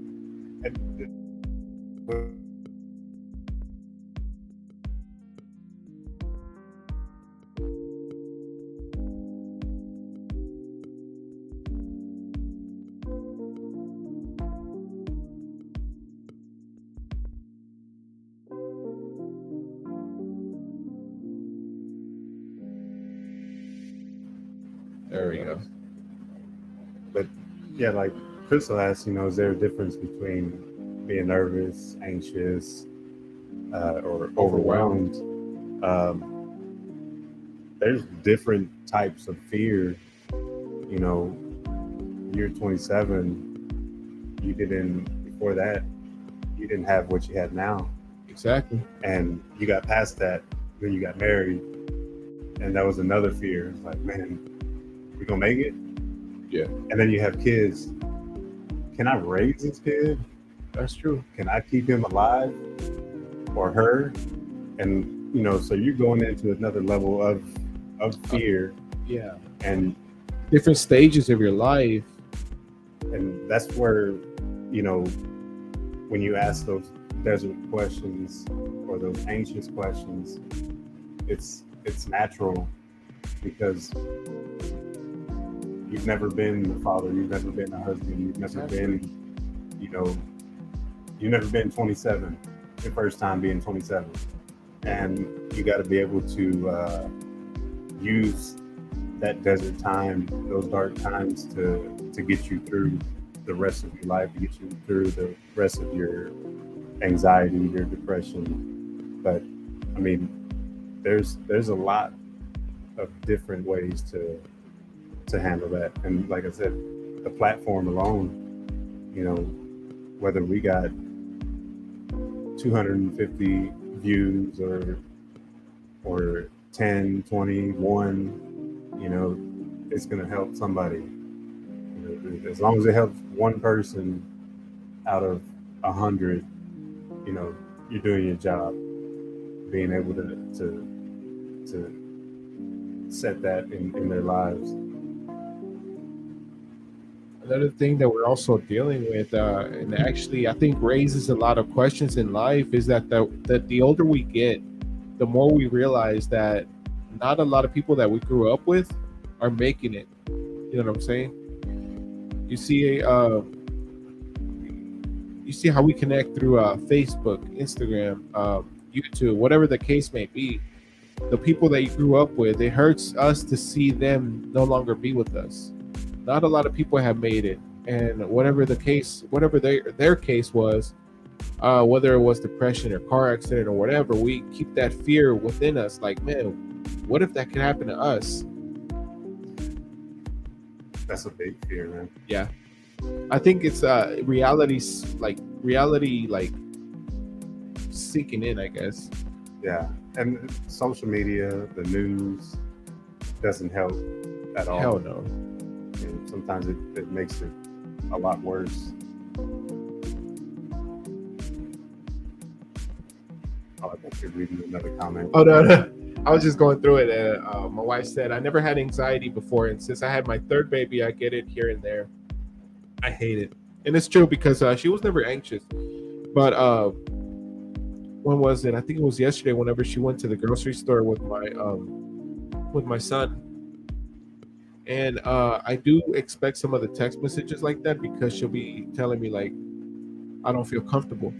There we go. But yeah, like Crystal asked, is there a difference between being nervous, anxious, or overwhelmed? There's different types of fear. You're 27. Before that, you didn't have what you had now. Exactly. And you got past that, then you got married, and that was another fear. It's like, man, we gonna make it? Yeah. And then you have kids. Can I raise this kid? That's true. Can I keep him alive or her? And so you're going into another level of fear. Yeah. And different stages of your life. And that's where, when you ask those desert questions or those anxious questions, it's natural because you've never been a father, you've never been a husband, you've never been, you know, you've never been 27, your first time being 27. And you got to be able to use that desert time, those dark times to get you through the rest of your life, to get you through the rest of your anxiety, your depression. But I mean, there's a lot of different ways to handle that. And like I said, the platform alone, you know, whether we got 250 views or 10, 20, 1, you know, it's going to help somebody. You know, as long as it helps one person out of 100, you know, you're doing your job, being able to set that in their lives. Another thing that we're also dealing with, and actually I think raises a lot of questions in life, is that the older we get, the more we realize that not a lot of people that we grew up with are making it. You know what I'm saying? You see, how we connect through Facebook, Instagram, YouTube, whatever the case may be. The people that you grew up with, it hurts us to see them no longer be with us. Not a lot of people have made it, and whatever the case, whatever their case was, whether it was depression or car accident or whatever, we keep that fear within us. Like, man, what if that could happen to us? That's a big fear, man. Yeah, I think it's reality sinking in, I guess. Yeah, and social media, the news doesn't help at all. Hell no. And sometimes it makes it a lot worse. Oh, I think you're reading another comment. Oh, no. I was just going through it, and my wife said, I never had anxiety before, and since I had my third baby, I get it here and there. I hate it. And it's true, because she was never anxious. But when was it? I think it was yesterday, whenever she went to the grocery store with my son. And I do expect some of the text messages like that, because she'll be telling me, like, I don't feel comfortable.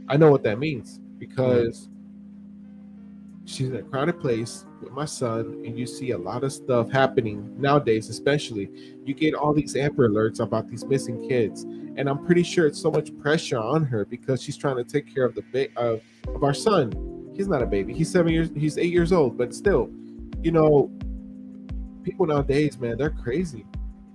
I know what that means, because she's in a crowded place with my son, and you see a lot of stuff happening nowadays. Especially, you get all these Amber Alerts about these missing kids, and I'm pretty sure it's so much pressure on her because she's trying to take care of of our son. He's not a baby. He's 8 years old, but still, you know, people nowadays, man, they're crazy.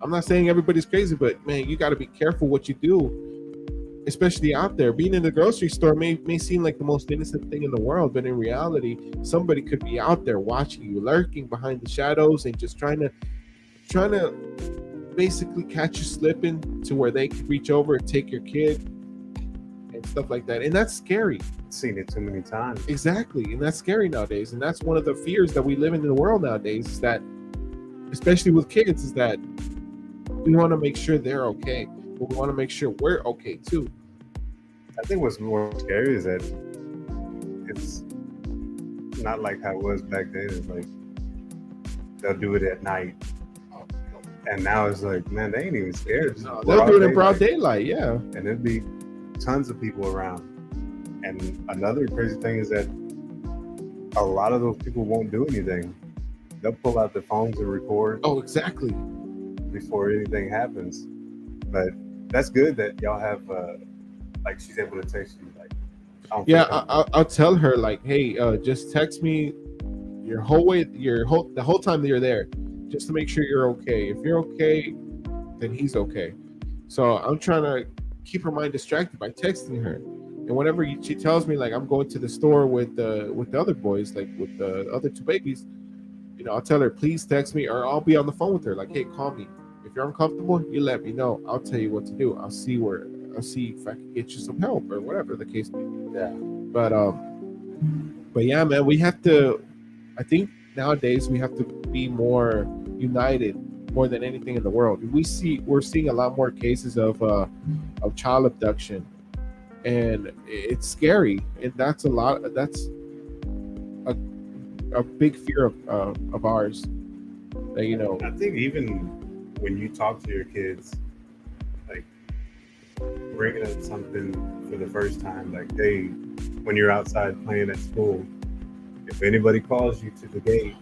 I'm not saying everybody's crazy, but man, you got to be careful what you do, especially out there. Being in the grocery store may seem like the most innocent thing in the world, but in reality, somebody could be out there watching you, lurking behind the shadows, and just trying to basically catch you slipping to where they could reach over and take your kid and stuff like that. And that's scary. I've seen it too many times. Exactly. And that's scary nowadays. And that's one of the fears that we live in the world nowadays, is that, especially with kids, is that we want to make sure they're okay, but we want to make sure we're okay too. I think what's more scary is that it's not like how it was back then. It's like they'll do it at night. And now it's like, man, they ain't even scared. No, they'll do it in broad daylight, yeah. And there'd be tons of people around. And another crazy thing is that a lot of those people won't do anything. They'll pull out their phones and record. Oh, exactly. Before anything happens. But that's good that y'all have, like, she's able to text you. Like, I'll tell her, like, hey, just text me the whole time that you're there, just to make sure you're okay. If you're okay, then he's okay. So I'm trying to keep her mind distracted by texting her. And whenever she tells me, like, I'm going to the store with the other boys, like with the other two babies, you know, I'll tell her, please text me, or I'll be on the phone with her, like, hey, call me. If you're uncomfortable, you let me know. I'll tell you what to do. I'll see if I can get you some help, or whatever the case may be. Yeah. But yeah, man, we have to. I think nowadays we have to be more united, more than anything in the world. We're seeing a lot more cases of child abduction, and it's scary. And that's a a big fear of ours. That, you know, I think even when you talk to your kids, like bringing up something for the first time, like, hey, when you're outside playing at school, if anybody calls you to the gate,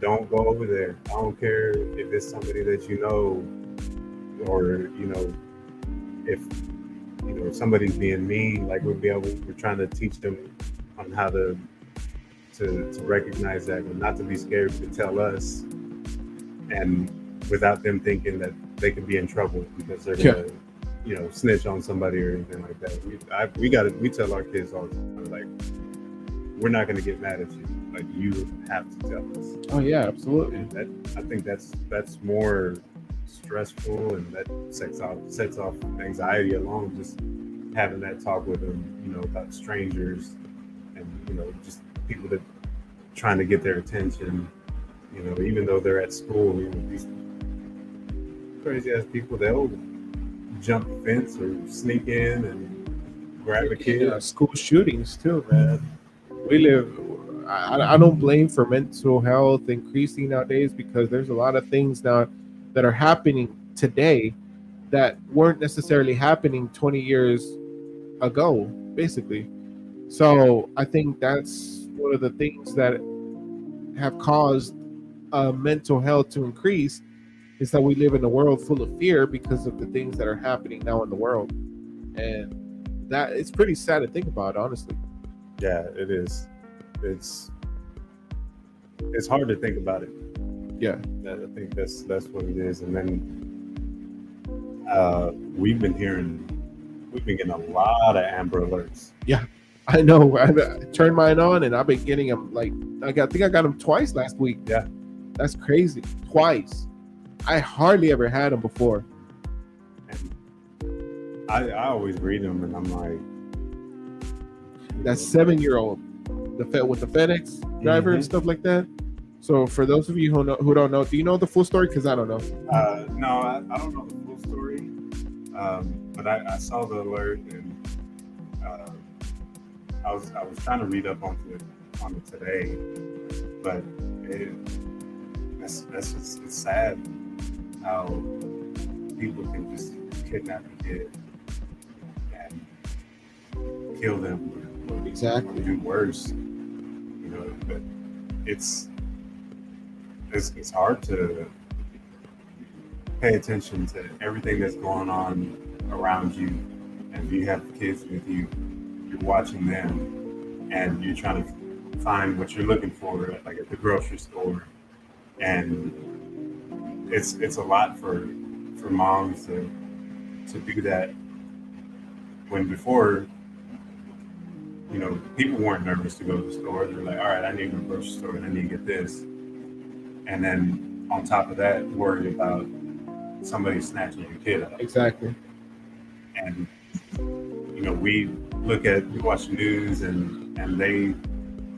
don't go over there. I don't care if it's somebody that you know, or if somebody's being mean. Like we're trying to teach them on how to recognize that, and not to be scared to tell us, and without them thinking that they could be in trouble because they're gonna snitch on somebody or anything like that. We tell our kids all the time, like, we're not gonna get mad at you. Like, you have to tell us. Oh yeah, absolutely. And I think that's more stressful, and that sets off anxiety alone, just having that talk with them, about strangers, and just people that trying to get their attention, even though they're at school. These crazy ass people, they'll jump the fence or sneak in and grab a kid. School shootings too, man. We live. I don't blame for mental health increasing nowadays, because there's a lot of things now that are happening today that weren't necessarily happening 20 years ago, basically. So I think that's one of the things that have caused mental health to increase, is that we live in a world full of fear because of the things that are happening now in the world. And that it's pretty sad to think about, honestly. Yeah, it is. It's hard to think about it. Yeah, I think that's what it is. And then we've been getting a lot of Amber Alerts. Yeah, I know. I turned mine on, and I've been getting them. Like, I think I got them twice last week. Yeah, that's crazy. Twice. I hardly ever had them before. And I always read them, and I'm like, that 7-year-old, with the FedEx driver and stuff like that. So for those of you who don't know, do you know the full story? Because I don't know. No, I don't know the full story. But I saw the alert, and I was trying to read up on it today, but it's sad how people can just kidnap a kid and kill them, exactly, or do worse. But it's hard to pay attention to everything that's going on around you, and you have kids with you, you're watching them, and you're trying to find what you're looking for at the grocery store, and it's a lot for moms to do that, when before, people weren't nervous to go to the store. They're like, all right, I need to go to the grocery store and I need to get this. And then on top of that, worry about somebody snatching your kid up. Exactly. And, we watch the news, and they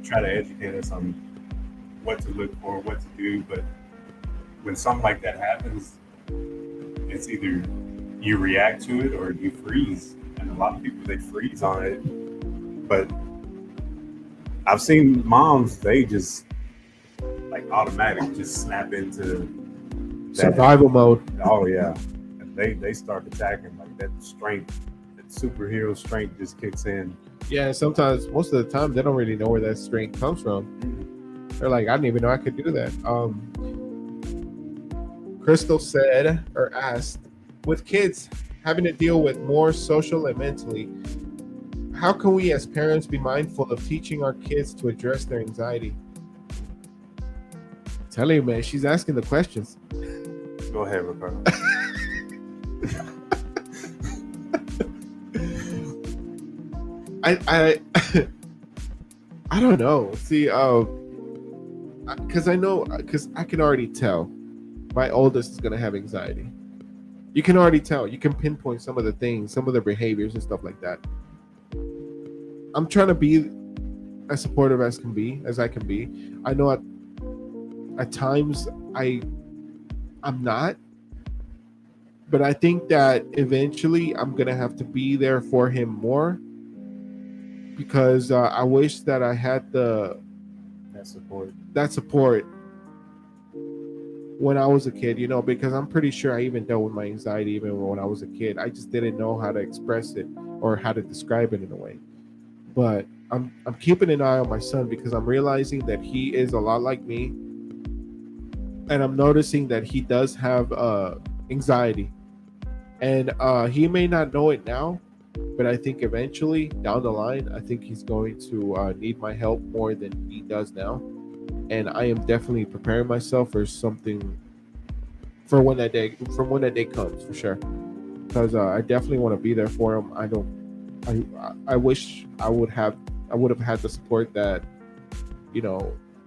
try to educate us on what to look for, what to do. But when something like that happens, it's either you react to it or you freeze. And a lot of people, they freeze on it. But I've seen moms, they just automatic just snap into survival mode. Oh yeah, and they start attacking, that strength, that superhero strength just kicks in. Yeah, sometimes, most of the time, they don't really know where that strength comes from. They're like, I didn't even know I could do that. Crystal said, or asked, with kids having to deal with more social and mentally, how can we as parents be mindful of teaching our kids to address their anxiety? Tell you, man, she's asking the questions. Go ahead, Ricardo. I don't know. See, because I can already tell my oldest is gonna have anxiety. You can already tell. You can pinpoint some of the things, some of their behaviors and stuff like that. I'm trying to be as supportive as I can be. I know at times I'm not, but I think that eventually I'm gonna have to be there for him more, because I wish that I had the that support when I was a kid, because I'm pretty sure I even dealt with my anxiety even when I was a kid. I just didn't know how to express it or how to describe it in a way. But I'm keeping an eye on my son because I'm realizing that he is a lot like me, and I'm noticing that he does have anxiety, and he may not know it now, but I think eventually down the line, I think he's going to need my help more than he does now, and I am definitely preparing myself for something for when that day comes for sure, because I definitely want to be there for him. I wish I would have had the support that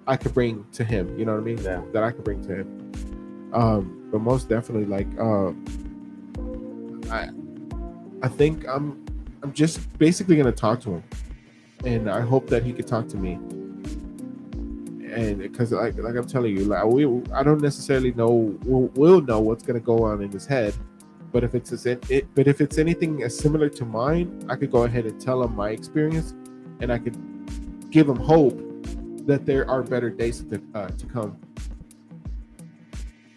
I could bring to him. You know what I mean? Yeah. That I could bring to him. But most definitely, like I think I'm just basically gonna talk to him, and I hope that he could talk to me. And because like I'm telling you, like I don't necessarily know we'll know what's gonna go on in his head, but if it's anything as similar to mine, I could go ahead and tell him my experience, and I could give him hope that there are better days to come.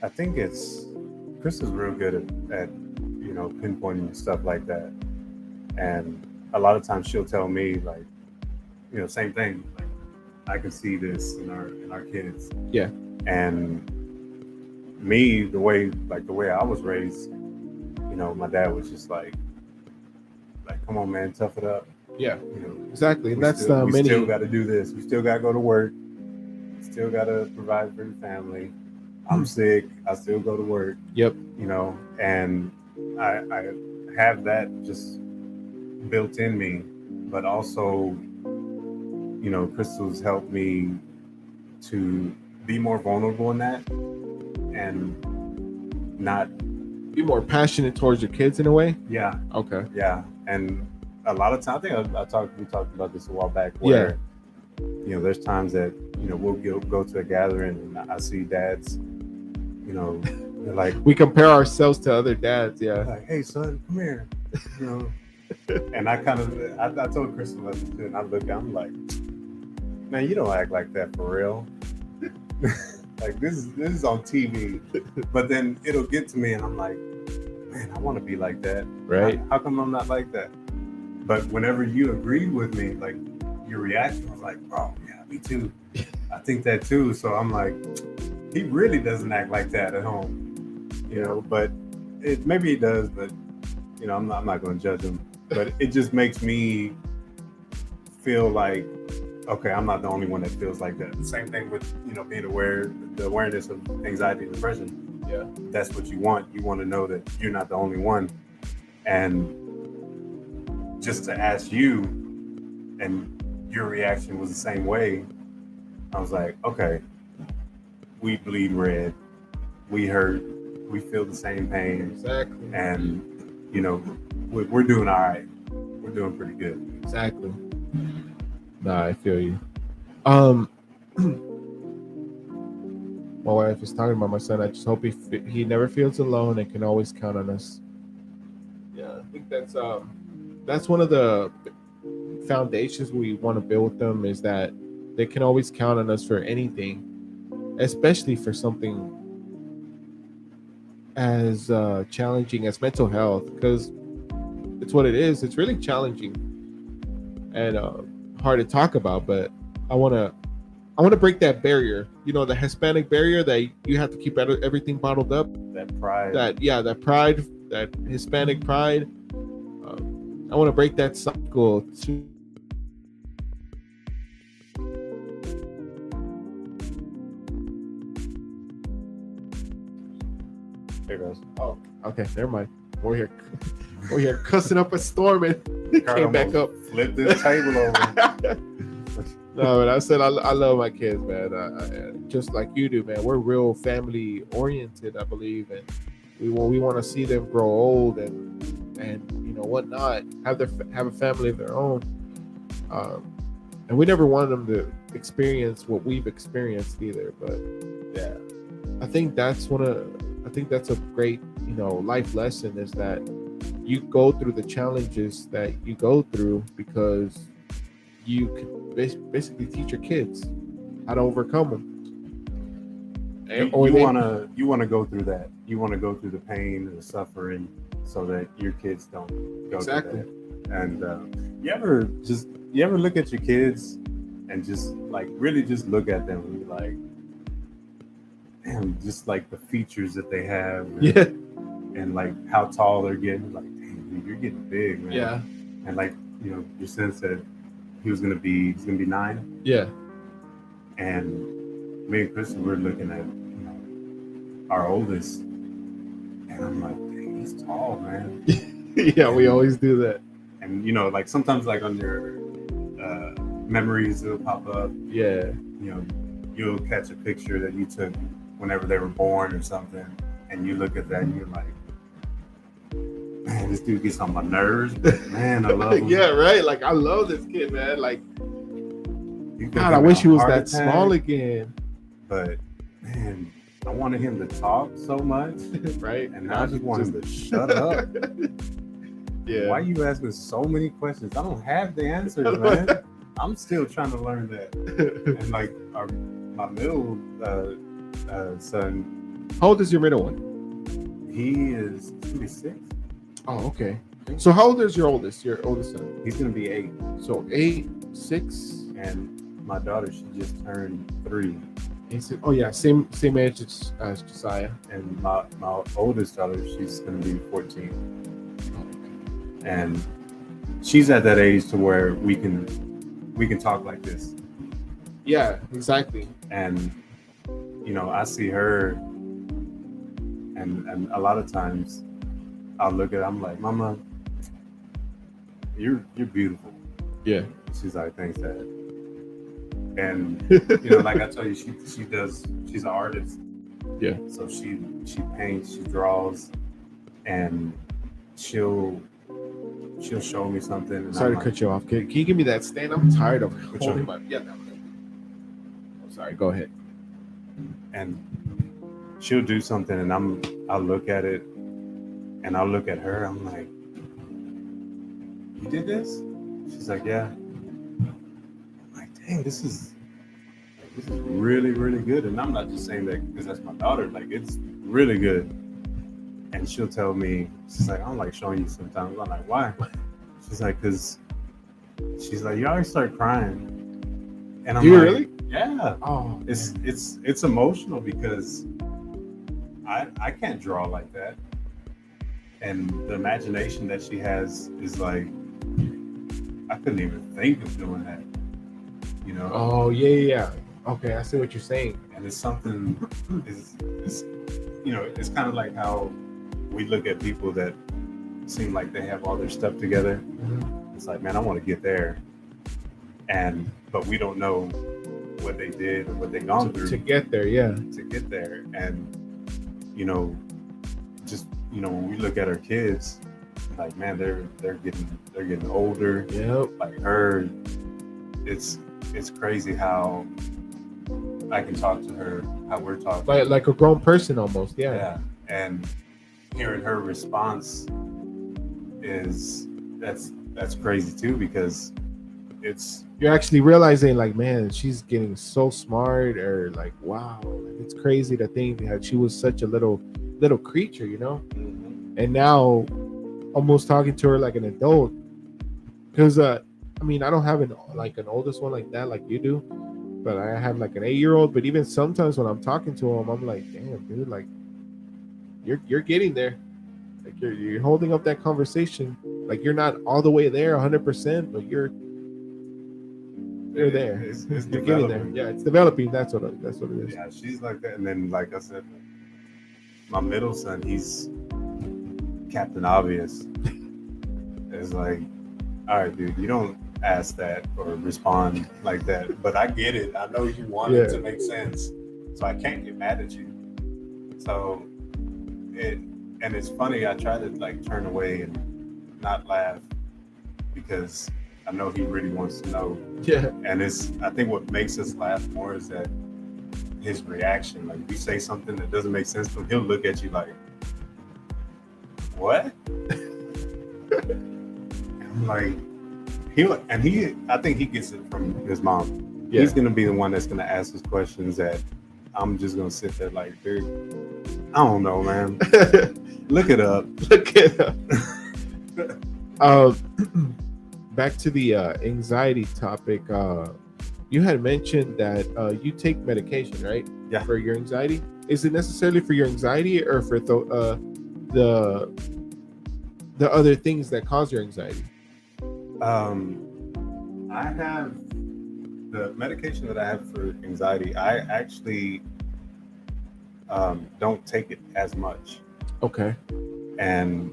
I think Chris is real good at pinpointing stuff like that, and a lot of times she'll tell me like, same thing. Like, I can see this in our kids. Yeah. And me, the way I was raised, my dad was just like, come on, man, tough it up. Yeah. Exactly. And we still got to do this. We still got to go to work. We still got to provide for your family. I'm sick. I still go to work. Yep. And I have that just built in me, but also, Crystal's helped me to be more vulnerable in that and not be more passionate towards your kids in a way. Yeah. Okay. Yeah. And a lot of times, I think we talked about this a while back where, there's times that, we'll go to a gathering and I see dads, like, we compare ourselves to other dads. Yeah. Like, hey son, come here, and I told Crystal that too, and I'm like, man, you don't act like that for real. Like this is on TV, but then it'll get to me and I'm like, man, I want to be like that. Right. How come I'm not like that? But whenever you agreed with me, like your reaction was like, oh yeah, me too. I think that too. So I'm like, he really doesn't act like that at home, but maybe he does, but I'm not going to judge him, but it just makes me feel like, okay, I'm not the only one that feels like that. Same thing with, being aware, the awareness of anxiety and depression. Yeah. That's what you want. You want to know that you're not the only one. And just to ask you, and your reaction was the same way, I was like, okay, we bleed red, we hurt, we feel the same pain. Exactly. And, we're doing all right. We're doing pretty good. Exactly. Nah, I feel you. My wife is talking about my son. I just hope he never feels alone and can always count on us. Yeah, I think that's one of the foundations we want to build with them, is that they can always count on us for anything, especially for something as challenging as mental health, because it's what it is. It's really challenging and hard to talk about, but I want to break that barrier, the Hispanic barrier that you have to keep everything bottled up. That pride. That Hispanic pride. I want to break that cycle to. There goes. Oh, okay, never mind. We're here cussing up a storm, and it came back up. Flip this table over. No, but I said I love my kids, man. Just like you do, man. We're real family oriented, I believe, and we want to see them grow old and whatnot, have a family of their own. And we never want them to experience what we've experienced either. But yeah, I think that's a great life lesson, is that you go through the challenges that you go through because you can basically teach your kids. how to overcome them. You want to go through that. You want to go through the pain and the suffering so that your kids don't go Exactly. through that. And you ever look at your kids and just like really just look at them and be like, damn, just like the features that they have, and like how tall they're getting. Like, damn, dude, you're getting big, man. Yeah. And like, you know, your son said he's gonna be 9. Yeah. And me and Kristen were looking at, you know, our oldest, and I'm like, dang, he's tall, man. Yeah, we always do that. And you know, like sometimes like on your memories it'll pop up. Yeah. You know, you'll catch a picture that you took whenever they were born or something, and you look at that and you're like, man, this dude gets on my nerves, but man, I love him. Yeah, right. Like, I love this kid, man. Like, You could God, I have wish a he was heart that attack, small again. But man, I wanted him to talk so much, Right? and now I just want him to shut up. Yeah. Why are you asking so many questions? I don't have the answers, man. I'm still trying to learn that. And like my middle son, How old is your middle one? he is 26. Oh, okay. So how old is your oldest son? He's gonna be 8, So 8, 6, and my daughter, she just turned 3. oh yeah, same age as Josiah. And my oldest daughter, she's gonna be 14, and she's at that age to where we can talk like this. Yeah, exactly. And you know, I see her, and a lot of times I'll look at her, I'm like, Mama, you're beautiful. Yeah. She's like, thanks, Dad. And you know, like I told you, she's an artist. Yeah. So she paints, she draws, and she'll show me something. And Sorry I'm to cut you off. Can you give me that stand? I'm tired of Which holding one? my. Yeah. No. I'm sorry. Go ahead. and she'll do something, and I'll look at it, and I'll look at her. I'm like, you did this? She's like, yeah. I'm like, dang, this is really, really good. And I'm not just saying that because that's my daughter. Like, it's really good. And she'll tell me, she's like, I don't like showing you sometimes. I'm like, why? She's like, because she's like, you always start crying. And I'm Do you like, really? Yeah. Oh, It's emotional because I can't draw like that. And the imagination that she has is like, I couldn't even think of doing that, you know? Oh yeah. Okay, I see what you're saying. And it's something, it's you know, it's kind of like how we look at people that seem like they have all their stuff together. Mhm. It's like, man, I want to get there. But we don't know what they did or what they gone through To get there, yeah. to get there. And you know, just you know, when we look at our kids, like, man, they're getting older. Yep. Like her, it's crazy how I can talk to her, how we're talking. Like a grown person almost. Yeah. Yeah. And hearing her response is that's crazy too, because it's You're actually realizing, like, man, she's getting so smart, or like, wow, it's crazy to think that she was such a little creature, you know. And now, almost talking to her like an adult, because I mean, I don't have an oldest one like that, like you do, but I have like an 8-year-old. But even sometimes when I'm talking to him, I'm like, damn, dude, like, you're getting there, like you're holding up that conversation, like you're not all the way there 100%, but you're there. It's You're getting there. developing. Yeah, it's developing. That's what it is. Yeah, she's like that. And then, like I said, my middle son, he's Captain Obvious. It's like, all right, dude, you don't ask that or respond like that, but I get it. I know you want it to make sense, so I can't get mad at you. So it's funny. I try to like turn away and not laugh because I know he really wants to know. Yeah. And I think what makes us laugh more is that his reaction. Like, if you say something that doesn't make sense to him, he'll look at you like, what? And I'm like, I think he gets it from his mom. He's gonna be the one that's gonna ask us questions that I'm just gonna sit there like, dude, I don't know, man. Look it up. Look it up. Back to the anxiety topic. You had mentioned that you take medication, right? Yeah. For your anxiety. Is it necessarily for your anxiety or for the other things that cause your anxiety? I have the medication that I have for anxiety. I actually don't take it as much. Okay. And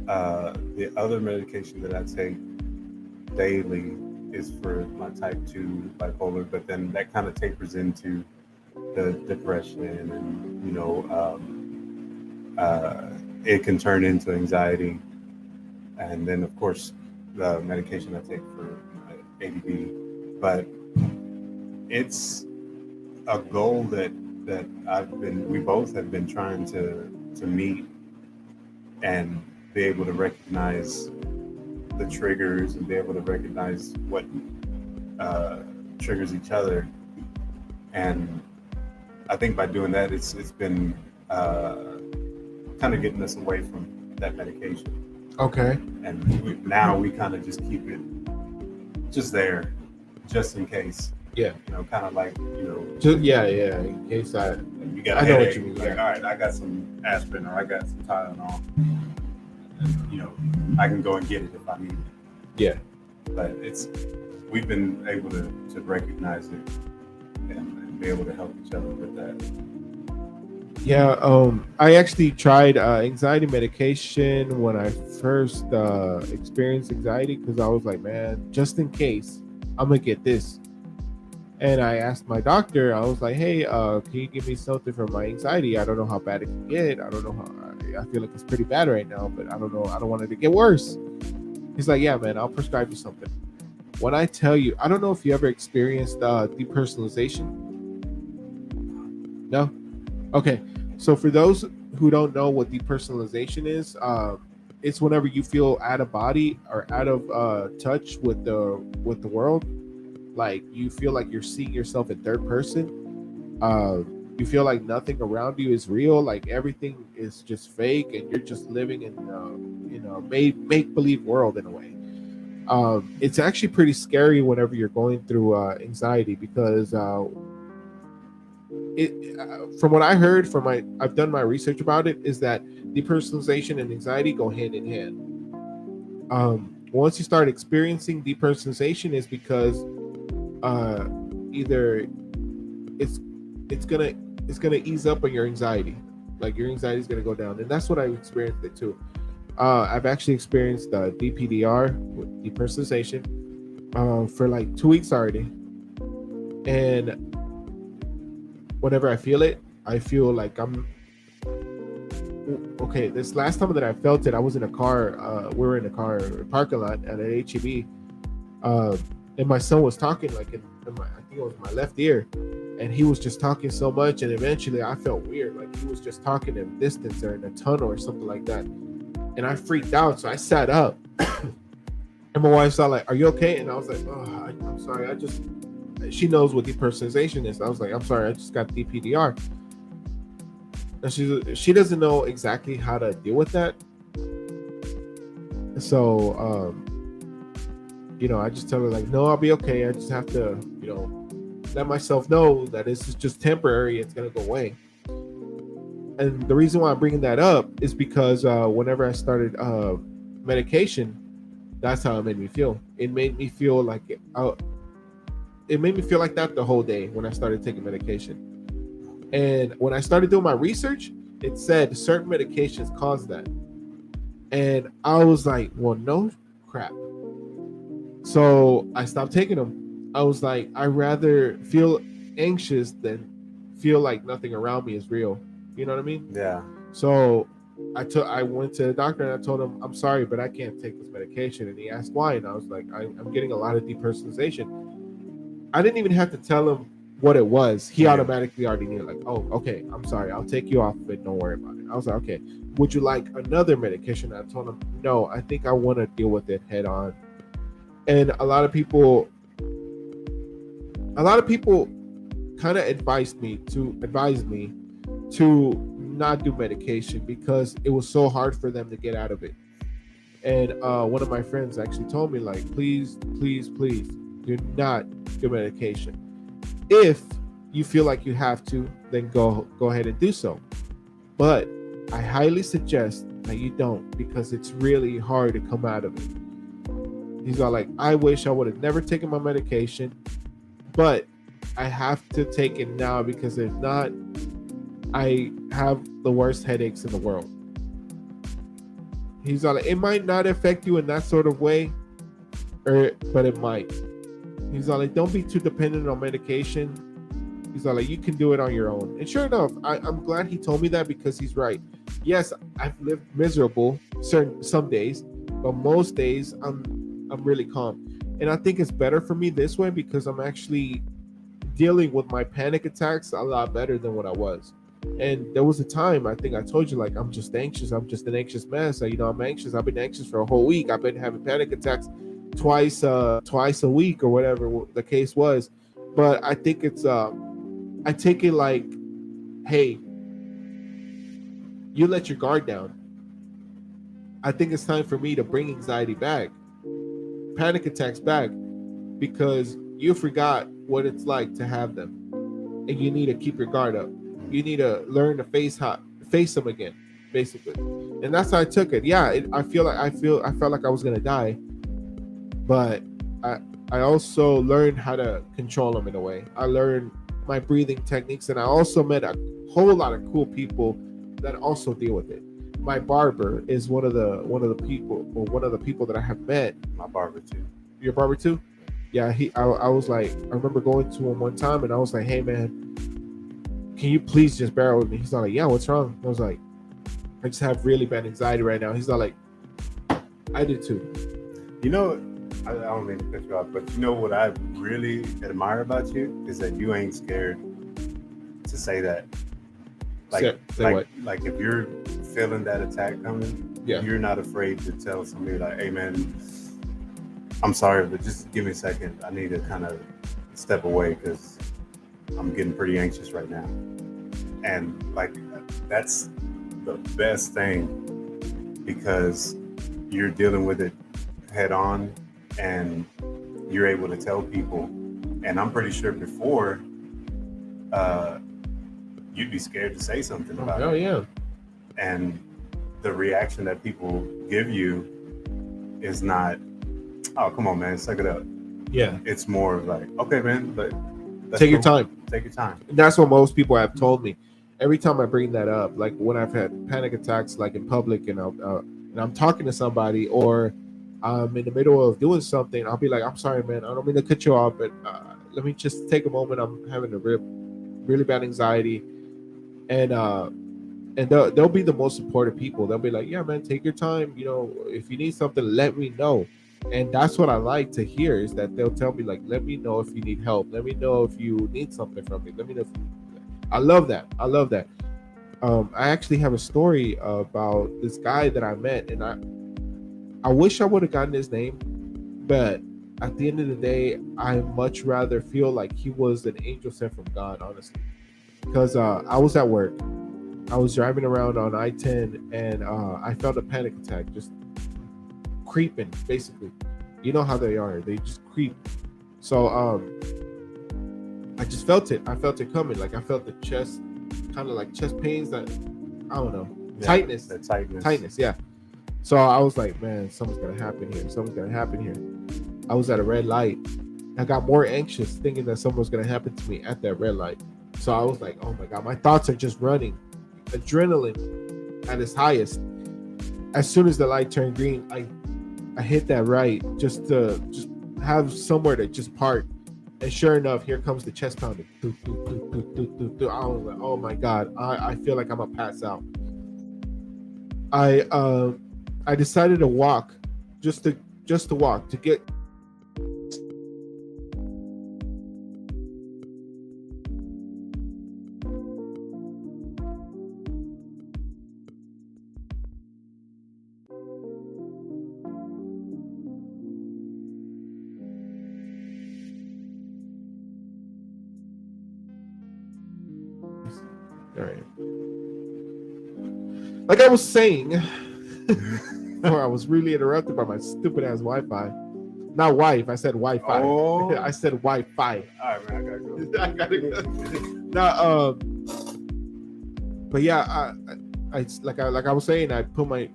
the other medication that I take daily is for my type 2 bipolar, but then that kind of tapers into the depression, and it can turn into anxiety. And then of course the medication I take for my ADD. But it's a goal that we both have been trying to meet, and be able to recognize the triggers and be able to recognize what triggers each other. And I think by doing that, it's been kind of getting us away from that medication. Okay. And now we kind of just keep it just there, just in case. Yeah. Kind of like, Just, yeah. In case you got a I know what headache, you mean, like, yeah. all right, I got some aspirin or I got some Tylenol. And, I can go and get it if I need it. Yeah. But we've been able to recognize it and be able to help each other with that. Yeah, I actually tried anxiety medication when I first experienced anxiety, because I was like, man, just in case, I'm gonna get this. And I asked my doctor, I was like, hey, can you give me something for my anxiety? I don't know how bad it can get. I don't know how. I feel like it's pretty bad right now, but I don't know. I don't want it to get worse. He's like, yeah, man, I'll prescribe you something. When I tell you, I don't know if you ever experienced depersonalization. No? Okay. So for those who don't know what depersonalization is, it's whenever you feel out of body or out of touch with the world. Like you feel like you're seeing yourself in third person. You feel like nothing around you is real, like everything is just fake, and you're just living in make believe world in a way. It's actually pretty scary whenever you're going through anxiety, because from what I heard I've done my research about it, is that depersonalization and anxiety go hand in hand. Once you start experiencing depersonalization, is because either it's gonna ease up on your anxiety, like your anxiety is gonna go down, and that's what I experienced it too. I've actually experienced DPDR, depersonalization, for like 2 weeks already, and whenever I feel it, I feel like I'm okay. This last time that I felt it, I was in a car. We were in a car parking lot at an HEB, and my son was talking like in my, I think it was my left ear, and he was just talking so much, and eventually I felt weird, like he was just talking in distance or in a tunnel or something like that, and I freaked out. So I sat up, and my wife's all like, "Are you okay?" And I was like, "Oh, I'm sorry. She knows what depersonalization is." I was like, "I'm sorry, I just got DPDR." And she doesn't know exactly how to deal with that. So, I just tell her like, "No, I'll be okay. I just have to, let myself know that this is just temporary. It's gonna go away." And the reason why I'm bringing that up is because whenever I started medication, that's how it made me feel. It made me feel like that the whole day when I started taking medication. And when I started doing my research, it said certain medications cause that. And I was like, well, no crap. So I stopped taking them. I was like, I'd rather feel anxious than feel like nothing around me is real. You know what I mean? Yeah. So I went to the doctor and I told him, I'm sorry, but I can't take this medication. And he asked why. And I was like, I'm getting a lot of depersonalization. I didn't even have to tell him what it was. He automatically already knew, like, oh, okay, I'm sorry, I'll take you off of it, don't worry about it. I was like, okay, would you like another medication? I told him, no, I think I want to deal with it head on. And a lot of people a lot of people kind of advised me to not do medication because it was so hard for them to get out of it. And one of my friends actually told me, like, please, please, please, do not do medication. If you feel like you have to, then go ahead and do so. But I highly suggest that you don't, because it's really hard to come out of it. He's all like, I wish I would have never taken my medication, but I have to take it now because if not, I have the worst headaches in the world. He's all like, it might not affect you in that sort of way, but it might. He's all like, don't be too dependent on medication. He's all like, you can do it on your own. And sure enough, I'm glad he told me that, because he's right. Yes, I've lived miserable some days, but most days I'm really calm. And I think it's better for me this way because I'm actually dealing with my panic attacks a lot better than what I was. And there was a time, I think I told you, like, I'm just anxious. I'm just an anxious mess. I'm anxious. I've been anxious for a whole week. I've been having panic attacks twice a week or whatever the case was. But I think it's I take it like, hey, you let your guard down. I think it's time for me to bring anxiety back, panic attacks back, because you forgot what it's like to have them, and you need to keep your guard up. You need to learn to face them again, basically. And that's how I took it. Yeah, I felt like I was gonna die, but I also learned how to control them in a way. I learned my breathing techniques, and I also met a whole lot of cool people that also deal with it. My barber is one of the people that I have met. My barber too. Your barber too? Yeah, I was like, I remember going to him one time and I was like, hey man, can you please just bear with me? He's not like, yeah, what's wrong? I was like, I just have really bad anxiety right now. He's not like, I did too. You know, I don't mean to cut you off, but you know what I really admire about you is that you ain't scared to say that. Like if you're feeling that attack coming, yeah, you're not afraid to tell somebody like, hey man, I'm sorry, but just give me a second. I need to kind of step away because I'm getting pretty anxious right now. And like, that's the best thing because you're dealing with it head on and you're able to tell people. And I'm pretty sure before, you'd be scared to say something about it. Oh yeah. And the reaction that people give you is not, oh, come on, man, suck it up. Yeah. It's more of like, okay, man, but take your time. Take your time. That's what most people have told me. Every time I bring that up, like when I've had panic attacks, like in public, and I'm talking to somebody, or I'm in the middle of doing something, I'll be like, I'm sorry, man, I don't mean to cut you off, but let me just take a moment. I'm having a really bad anxiety. And they'll be the most supportive people. They'll be like, yeah, man, take your time. If you need something, let me know. And that's what I like to hear, is that they'll tell me, like, let me know if you need help. Let me know if you need something from me. Let me know. I love that. I actually have a story about this guy that I met, and I wish I would have gotten his name, but at the end of the day, I much rather feel like he was an angel sent from God, honestly. Because I was at work. I was driving around on I-10, and I felt a panic attack just creeping, basically. You know how they are. They just creep. So I just felt it. I felt it coming. Like I felt the chest, kind of like chest pains that, I don't know, tightness. The tightness. Tightness, yeah. So I was like, man, something's going to happen here. Something's going to happen here. I was at a red light. I got more anxious thinking that something was going to happen to me at that red light. So I was like, oh my God, my thoughts are just running. Adrenaline at its highest. As soon as the light turned green, I hit that right just to have somewhere to just park. And sure enough, here comes the chest pounding. I was like, oh my God, I feel like I'm gonna pass out. I decided to walk, just to walk, to get All right. Like I was saying, or I was really interrupted by my stupid ass Wi-Fi. Not wife. I said Wi-Fi. Oh. I said Wi-Fi. All right, man, I gotta go. I gotta go. Nah, but yeah, I like I was saying, I put my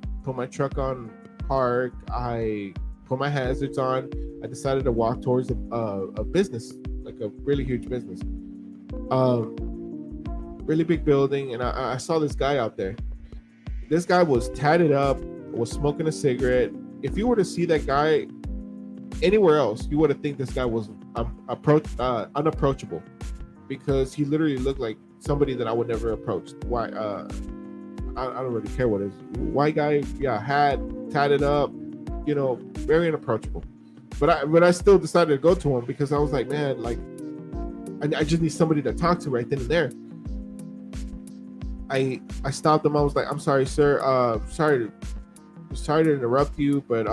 truck on park. I put my hazards on. I decided to walk towards a business, like a really huge business, really big building, and I saw this guy out there. This guy was tatted up, was smoking a cigarette. If you were to see that guy anywhere else, you would have think this guy was unapproachable, because he literally looked like somebody that I would never approach. Why? I don't really care what it is. White guy, yeah, hat, tatted up, very unapproachable. But I still decided to go to him because I was like, man, like, I just need somebody to talk to right then and there. I stopped him. I was like, I'm sorry, sir. Sorry to interrupt you, but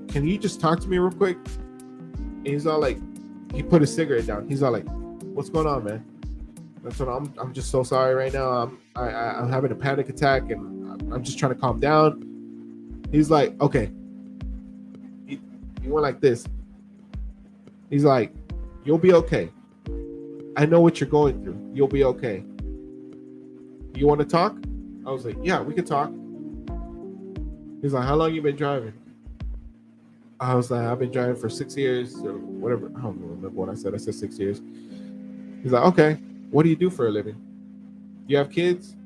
can you just talk to me real quick? And he's all like, he put his cigarette down. He's all like, what's going on, man? That's what I'm just so sorry right now. I'm having a panic attack and I'm just trying to calm down. He's like, okay. He went like this. He's like, you'll be okay. I know what you're going through. You'll be okay. You want to talk? I was like, yeah, we can talk. He's like, how long you been driving? I was like, I've been driving for 6 years or whatever. I don't remember what I said. I said 6 years. He's like, okay, what do you do for a living? You have kids?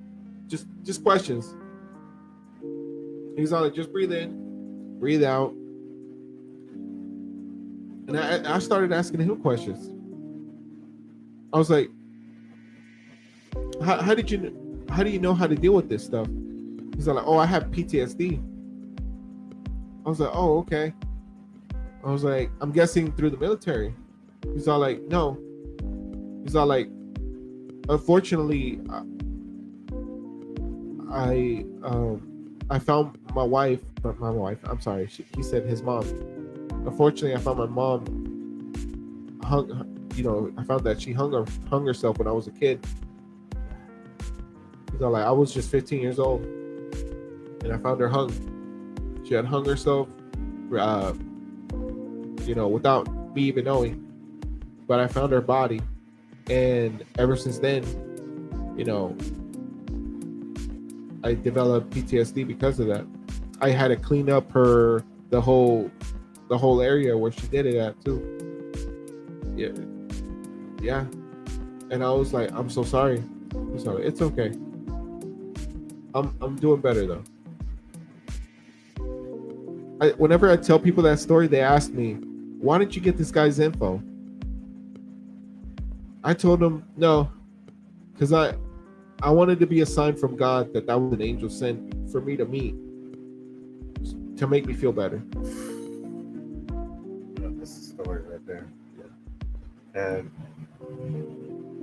Just questions. He's like, just breathe in, breathe out. And I started asking him questions. I was like, how do you know how to deal with this stuff? He's like, oh, I have PTSD. I was like, oh, okay. I was like, I'm guessing through the military. He's all like, no. He's all like, unfortunately, I found my wife. I'm sorry. He said his mom. Unfortunately, I found my mom I found that she hung herself when I was a kid. He's all like, I was just 15 years old, and I found her hung. She had hung herself, without me even knowing. But I found her body, and ever since then, I developed PTSD because of that. I had to clean up the whole area where she did it at too. Yeah. And I was like, I'm so sorry. It's okay. I'm doing better though. Whenever I tell people that story, they ask me, why didn't you get this guy's info? I told them no, because I wanted to be a sign from God that was an angel sent for me to meet, to make me feel better. This is the story right there. Yeah.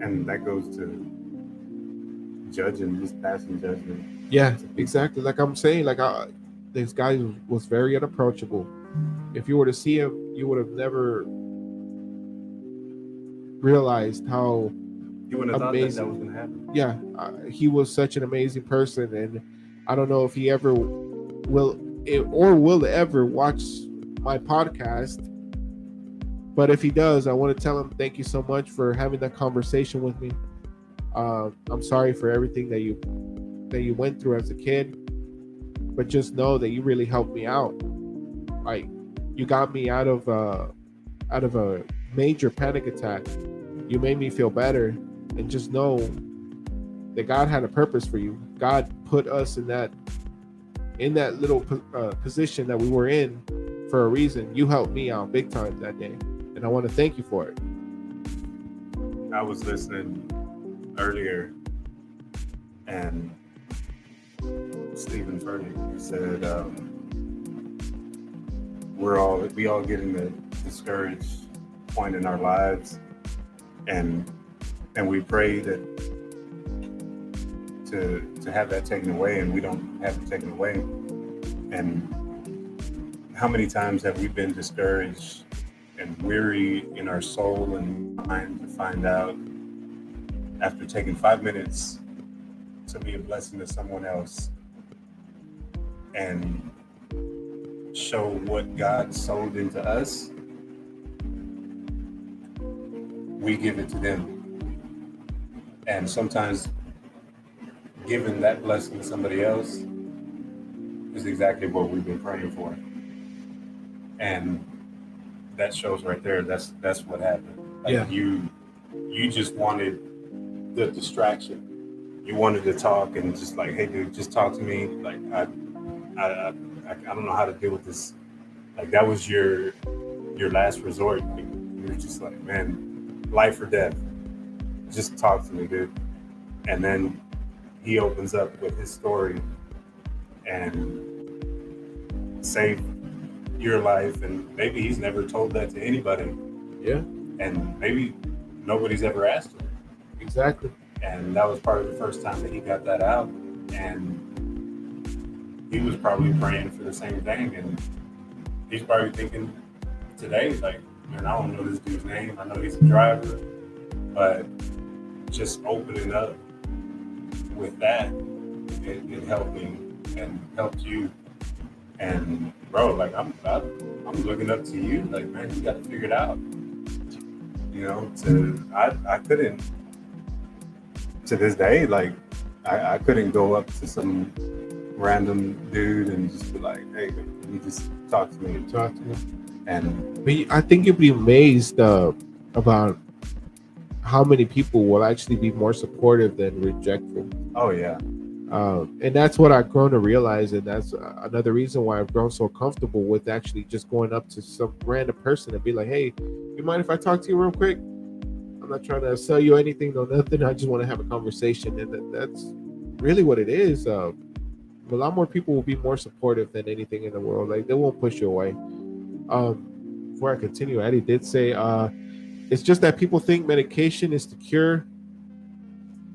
And that goes to judging, just passing judgment. Yeah, exactly. Like I'm saying, this guy was very unapproachable. If you were to see him, you would have never realized how you wouldn't have amazing thought that was going to happen. Yeah, he was such an amazing person, and I don't know if he ever will ever watch my podcast. But if he does, I want to tell him thank you so much for having that conversation with me. I'm sorry for everything that you went through as a kid, but just know that you really helped me out. Like, you got me out of a major panic attack. You made me feel better, and just know that God had a purpose for you. God put us in that little position that we were in for a reason. You helped me out big time that day, and I want to thank you for it. I was listening earlier, and Stephen Furtick said we all get in the discouraged point in our lives, and we pray that to have that taken away, and we don't have it taken away. And how many times have we been discouraged and weary in our soul and mind to find out after taking 5 minutes to be a blessing to someone else and show what God sold into us, we give it to them. And sometimes giving that blessing to somebody else is exactly what we've been praying for. And that shows right there, that's what happened. Like, Yeah. you just wanted the distraction. You wanted to talk and just like, hey dude, just talk to me. Like I don't know how to deal with this. Like that was your last resort. You were just like, man, life or death. Just talk to me, dude. And then he opens up with his story and saved your life. And maybe he's never told that to anybody. Yeah. And maybe nobody's ever asked him. Exactly. And that was probably the first time that he got that out. And he was probably praying for the same thing. And he's probably thinking today, like, man, I don't know this dude's name. I know he's a driver. But just opening up with that, it helped me and helped you. And bro, like I'm looking up to you. Like, man, you got to figure it out. You know, I couldn't. To this day, like I couldn't go up to some random dude and just be like, "Hey, can you just talk to me?" Talk to me. And I think you'd be amazed about how many people will actually be more supportive than rejectful. oh yeah, And that's what I've grown to realize, and that's another reason why I've grown so comfortable with actually just going up to some random person and be like, "Hey, you mind if I talk to you real quick? I'm not trying to sell you anything, no nothing. I just want to have a conversation." And that's really what it is. A lot more people will be more supportive than anything in the world. Like, they won't push you away. Before I continue, Eddie did say, it's just that people think medication is to cure,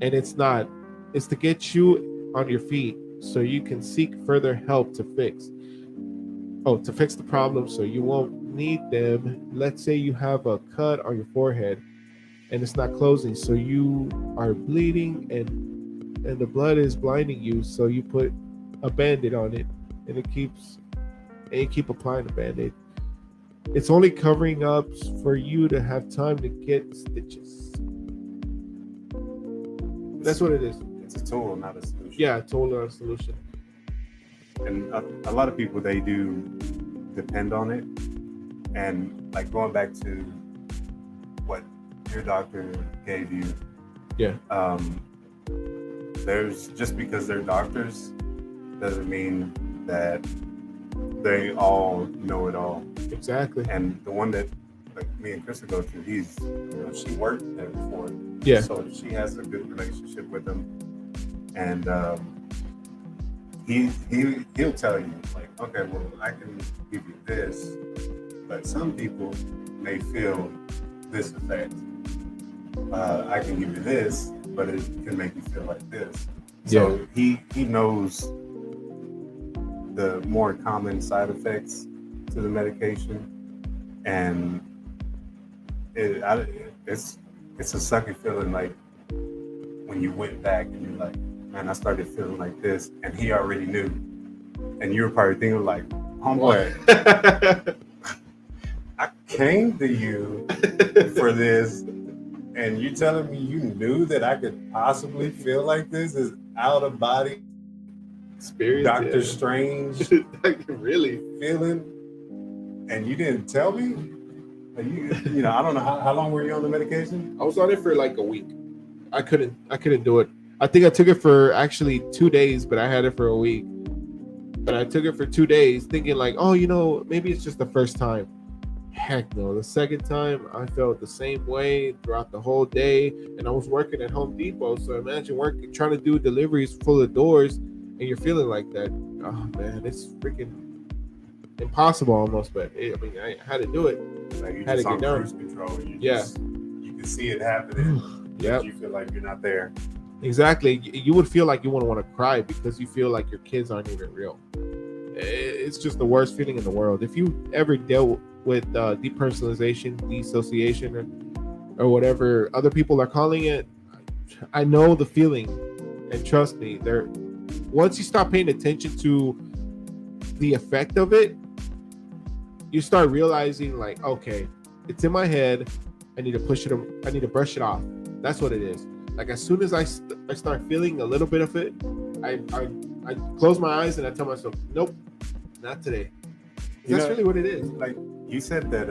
and it's not. It's to get you on your feet so you can seek further help to fix the problem so you won't need them. Let's say you have a cut on your forehead and it's not closing, so you are bleeding and the blood is blinding you, so you put a band-aid on it and you keep applying the band-aid. It's only covering up for you to have time to get stitches. That's what it is. it's a tool, not a solution. Yeah, totally a solution. And a lot of people, they do depend on it. And like going back to what your doctor gave you, Yeah. There's just because they're doctors doesn't mean that they all know it all. Exactly. And the one that like me and Krista go to, she worked there before. Yeah. So she has a good relationship with him. And he'll tell you, like, okay, well, I can give you this, but some people may feel this effect. I can give you this, but it can make you feel like this. So he knows the more common side effects to the medication, and it's a sucky feeling, like when you went back and you're like, man, I started feeling like this, and he already knew, and you were probably thinking like, homeboy, I came to you for this, and you telling me you knew that I could possibly feel like this? Is out of body Experience. Doctor Strange Really? feeling, and you didn't tell me? Like, you know, I don't know how long were you on the medication? I was on it for like a week. I couldn't do it. I think I took it for actually 2 days, but I had it for a week. But I took it for 2 days thinking like, oh, maybe it's just the first time. Heck no. The second time I felt the same way throughout the whole day. And I was working at Home Depot. So imagine trying to do deliveries full of doors and you're feeling like that. Oh man, it's freaking impossible almost, but I had to do it. Like you Had just to on get down. cruise control. You can see it happening. Yeah. You feel like you're not there. Exactly. You would feel like you wouldn't want to cry because you feel like your kids aren't even real. It's just the worst feeling in the world. If you ever dealt with depersonalization, dissociation, or whatever other people are calling it, I know the feeling, and trust me, there. Once you stop paying attention to the effect of it, you start realizing like, okay, it's in my head. I need to push it. I need to brush it off. That's what it is. Like as soon as I start feeling a little bit of it, I close my eyes and I tell myself, nope, not today. That's really what it is. Like you said that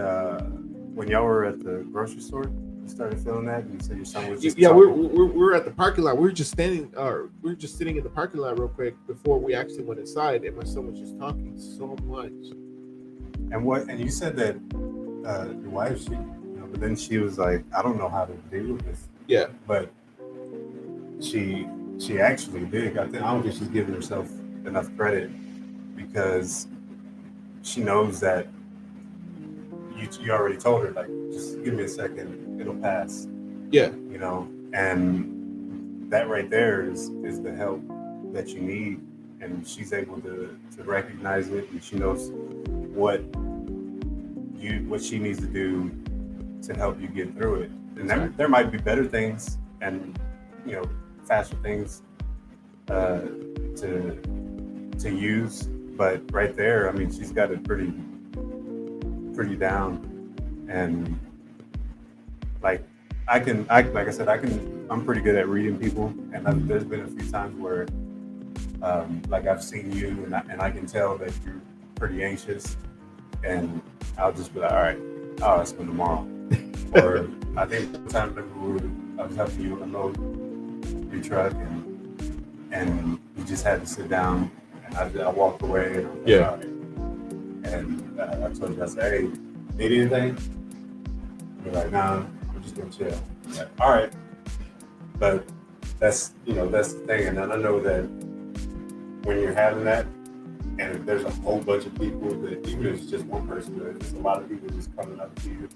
when y'all were at the grocery store, you started feeling that, and you said your son was just we're at the parking lot. We were just sitting in the parking lot real quick before we actually went inside, and my son was just talking so much. And you said that your wife, but then she was like, I don't know how to deal with this. Yeah. But she actually did. I don't think she's giving herself enough credit, because she knows that you already told her, like, just give me a second, it'll pass. Yeah. And that right there is the help that you need, and she's able to recognize it, and she knows what she needs to do to help you get through it. And there might be better things and faster things to use, but right there, I mean, she's got it pretty down. And like I said, I'm pretty good at reading people, and there's been a few times where like I've seen you and I can tell that you're pretty anxious, and I'll just be like, all right, I'll ask him tomorrow. Or I think the time I was helping you unload your truck, and you just had to sit down, and I walked away, and I was like, all right. And I told you, I said, hey, need anything? You're like, nah, I'm just gonna chill. I'm like, all right. But that's the thing, and I know that when you're having that, and if there's a whole bunch of people, that even if it's just one person, there's a lot of people just coming up to you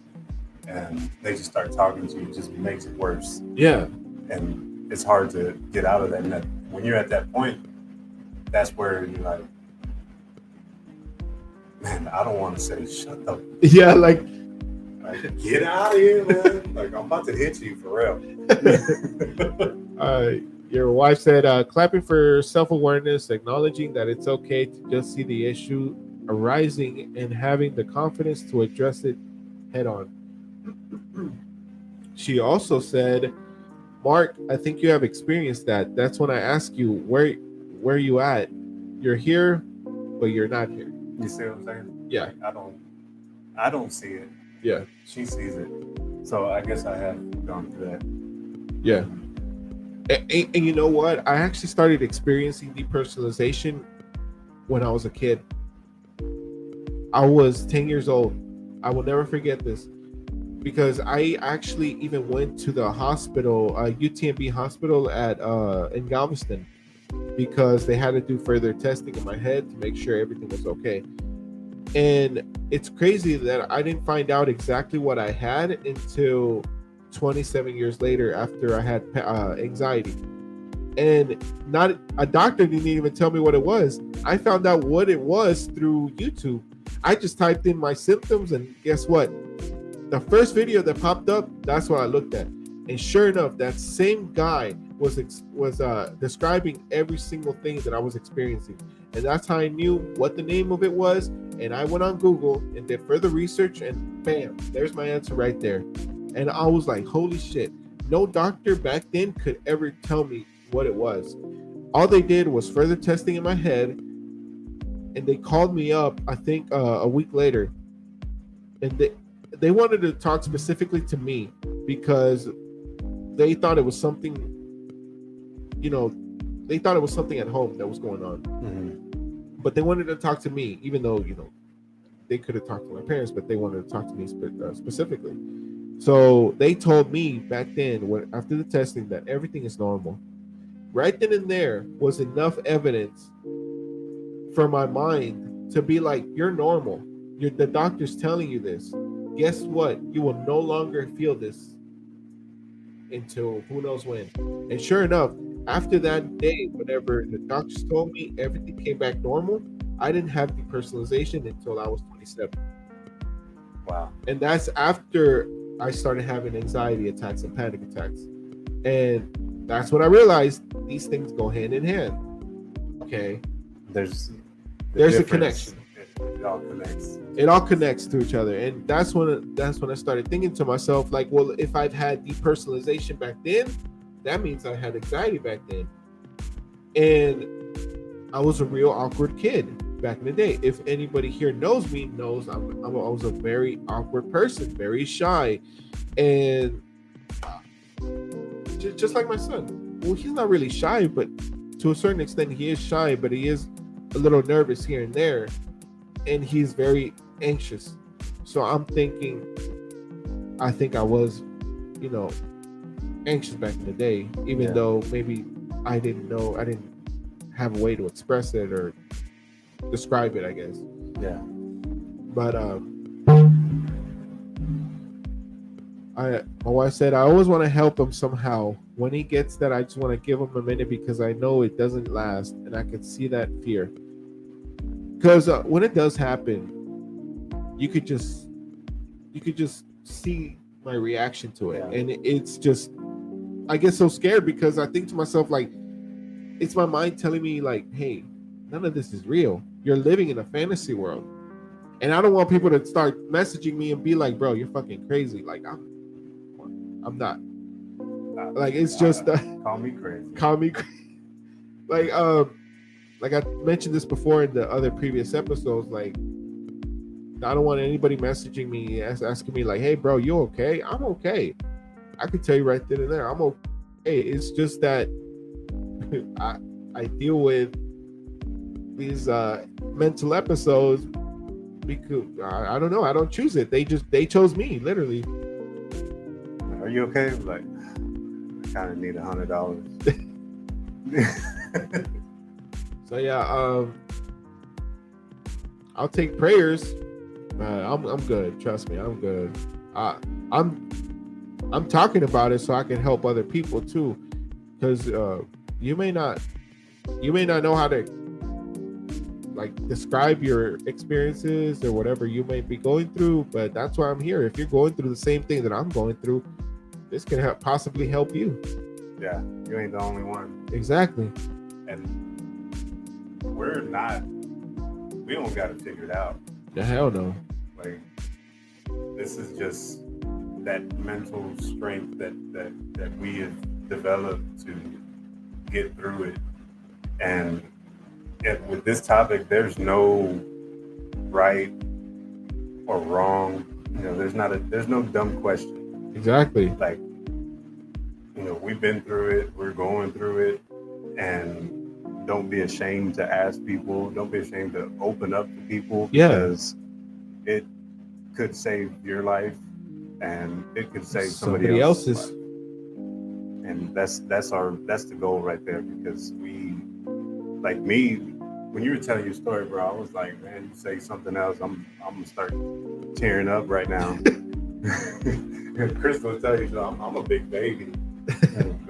and they just start talking to you, it just makes it worse. Yeah. And it's hard to get out of that. And when you're at that point, that's where you're like, man, I don't want to say shut up. Yeah, like get out of here, man. Like, I'm about to hit you for real. Your wife said, clapping for self-awareness, acknowledging that it's okay to just see the issue arising and having the confidence to address it head on. She also said, Mark, I think you have experienced that. That's when I ask you, where you at? You're here, but you're not here. You see what I'm saying? Yeah. Like, I don't see it. Yeah. She sees it. So I guess I have gone through that. Yeah. And you know what? I actually started experiencing depersonalization when I was a kid. I was 10 years old. I will never forget this, because I actually even went to the hospital, UTMB hospital in Galveston, because they had to do further testing in my head to make sure everything was okay. And it's crazy that I didn't find out exactly what I had until 27 years later, after I had anxiety. And not a doctor didn't even tell me what it was. I found out what it was through YouTube. I just typed in my symptoms, and guess what? The first video that popped up, that's what I looked at. And sure enough, that same guy was describing every single thing that I was experiencing. And that's how I knew what the name of it was. And I went on Google and did further research, and bam, there's my answer right there. And I was like, holy shit, no doctor back then could ever tell me what it was. All they did was further testing in my head, and they called me up, I think a week later, and they wanted to talk specifically to me because they thought it was something, they thought it was something at home that was going on. Mm-hmm. But they wanted to talk to me, even though, they could have talked to my parents, but they wanted to talk to me specifically. So they told me back then, after the testing, that everything is normal. Right then and there was enough evidence for my mind to be like, you're normal. The doctor's telling you this. Guess what? You will no longer feel this until who knows when. And sure enough, after that day, whenever the doctors told me everything came back normal, I didn't have depersonalization until I was 27. Wow. And that's after I started having anxiety attacks and panic attacks. And that's when I realized these things go hand in hand. Okay, There's there's a difference. connection. It all connects. It all connects to each other, and that's when I started thinking to myself, like, well, if I've had depersonalization back then, that means I had anxiety back then, and I was a real awkward kid back in the day. If anybody here knows me, knows I was a very awkward person, very shy, and just like my son. Well, he's not really shy, but to a certain extent, he is shy, but he is a little nervous here and there, and he's very anxious. So I'm thinking, I think I was, anxious back in the day, even though maybe I didn't have a way to express it or describe it, I guess. Yeah. But my wife said I always want to help him somehow. When he gets that, I just want to give him a minute because I know it doesn't last, and I can see that fear. Because when it does happen, you could just see my reaction to it, and it's just, I get so scared because I think to myself, like, it's my mind telling me, like, hey, none of this is real. You're living in a fantasy world, and I don't want people to start messaging me and be like, bro, you're fucking crazy. Like, I'm not. Like, it's just call me crazy. Call me crazy. Like I mentioned this before in the other previous episodes. Like, I don't want anybody messaging me asking me like, "Hey, bro, you okay?" I'm okay. I could tell you right then and there, I'm okay. It's just that I deal with these mental episodes because I don't know. I don't choose it. They chose me, literally. Are you okay? Like, I kind of need $100. So yeah, I'll take prayers. I'm good. Trust me, I'm good. I'm talking about it so I can help other people too, because you may not know how to like describe your experiences or whatever you may be going through, but that's why I'm here. If you're going through the same thing that I'm going through, this can possibly help you. Yeah, you ain't the only one. Exactly. And we don't got to figure it out. The hell no. Like, this is just that mental strength that we have developed to get through it. And with this topic, there's no right or wrong. There's no dumb question. Exactly. Like, we've been through it, we're going through it, and don't be ashamed to ask people. Don't be ashamed to open up to people, because it could save your life and it could save somebody else's life. And that's the goal right there, because we, like me, when you were telling your story, bro, I was like, man, you say something else, I'm gonna start tearing up right now. Chris will tell you, I'm a big baby.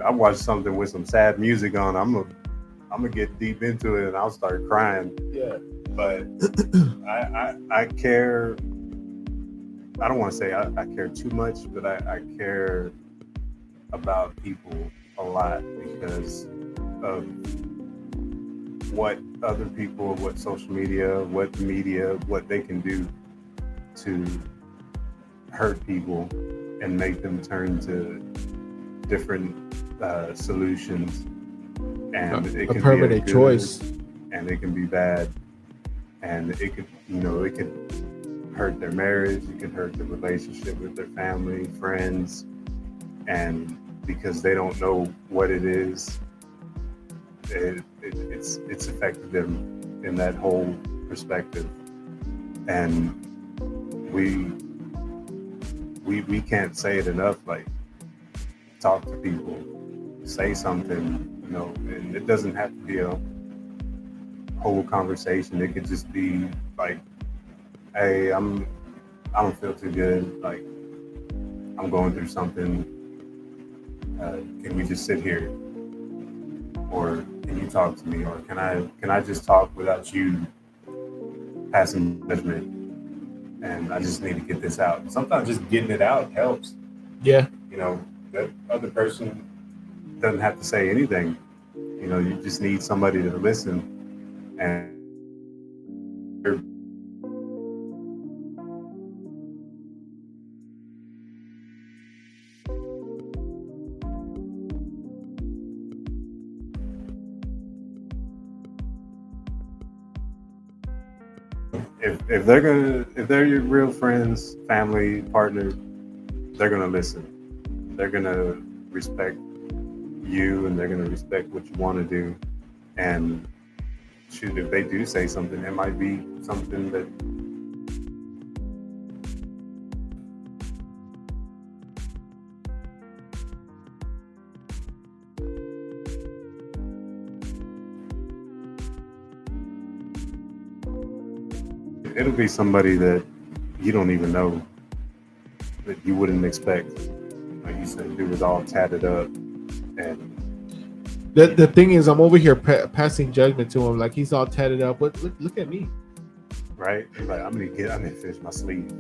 I watch something with some sad music on, I'm gonna get deep into it and I'll start crying. Yeah. But I care. I don't want to say I care too much, but I care about people a lot because of what other people, what social media, what the media, what they can do to hurt people and make them turn to different solutions. And it can a permanent be choice, and it can be bad, and it could, it could hurt their marriage, it could hurt the relationship with their family, friends, and because they don't know what it is, it's affected them in that whole perspective. And we can't say it enough. Like, talk to people, say something. And it doesn't have to be a whole conversation. It could just be like, hey, I don't feel too good. Like, I'm going through something. Can we just sit here? Or can you talk to me? Or can I just talk without you passing judgment? And I just need to get this out. Sometimes just getting it out helps. Yeah. That other person doesn't have to say anything. You know, you just need somebody to listen. And if they're your real friends, family, partner, they're gonna listen. They're gonna respect you, and they're gonna respect what you want to do. And shoot, if they do say something, it might be something that it'll be somebody that you don't even know, that you wouldn't expect. Like you said, dude was all tatted up, and The thing is, I'm over here passing judgment to him, like he's all tatted up. But look at me. right? He's like, I'm gonna finish my sleeve.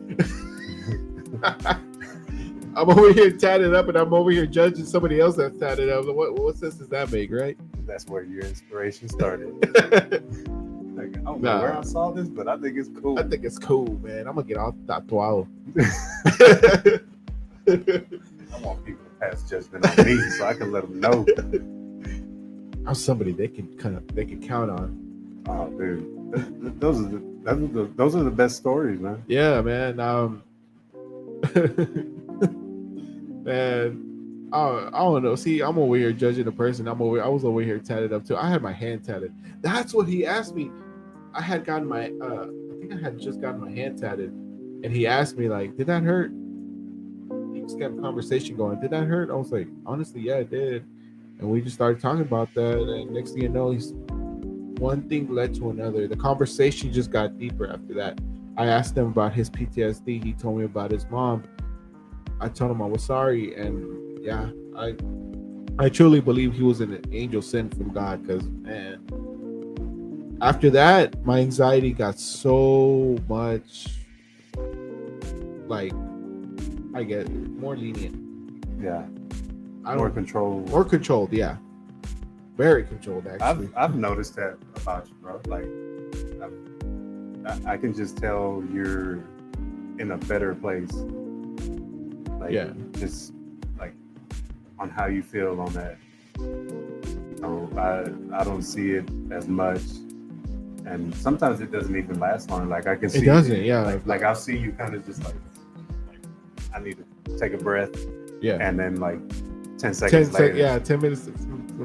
I'm over here tatted up, and I'm over here judging somebody else that's tatted up. What sense does that make, right? That's where your inspiration started. Like, I don't know Nah. where I saw this, but I think it's cool. I think it's cool, man. I'm gonna get all tatuado. I want people to pass judgment on me so I can let them know. I'm somebody they can count on. Oh, dude, those are the best stories, man. Yeah, man. Man, I don't know. See, I'm over here judging the person. I was over here tatted up too. I had my hand tatted. That's what he asked me. I had gotten my I think I had just gotten my hand tatted, and he asked me like, "Did that hurt?" He just kept a conversation going. Did that hurt? I was like, honestly, yeah, it did. And we just started talking about that, and next thing you know, one thing led to another. The conversation just got deeper after that. I asked him about his PTSD. He told me about his mom. I told him I was sorry, and yeah, I truly believe he was an angel sent from God, because man, after that, my anxiety got so much, like, I get more lenient. Yeah, I more don't control. more controlled. Yeah, very controlled actually. I've noticed that about you, bro. Like, I can just tell you're in a better place. Like, Yeah. just like on how you feel on that. So I don't see it as much, and sometimes it doesn't even last long. Like I can see It doesn't. Yeah. like I'll see you kind of just like I need to take a breath, Yeah. and then like 10 seconds later, 10 minutes,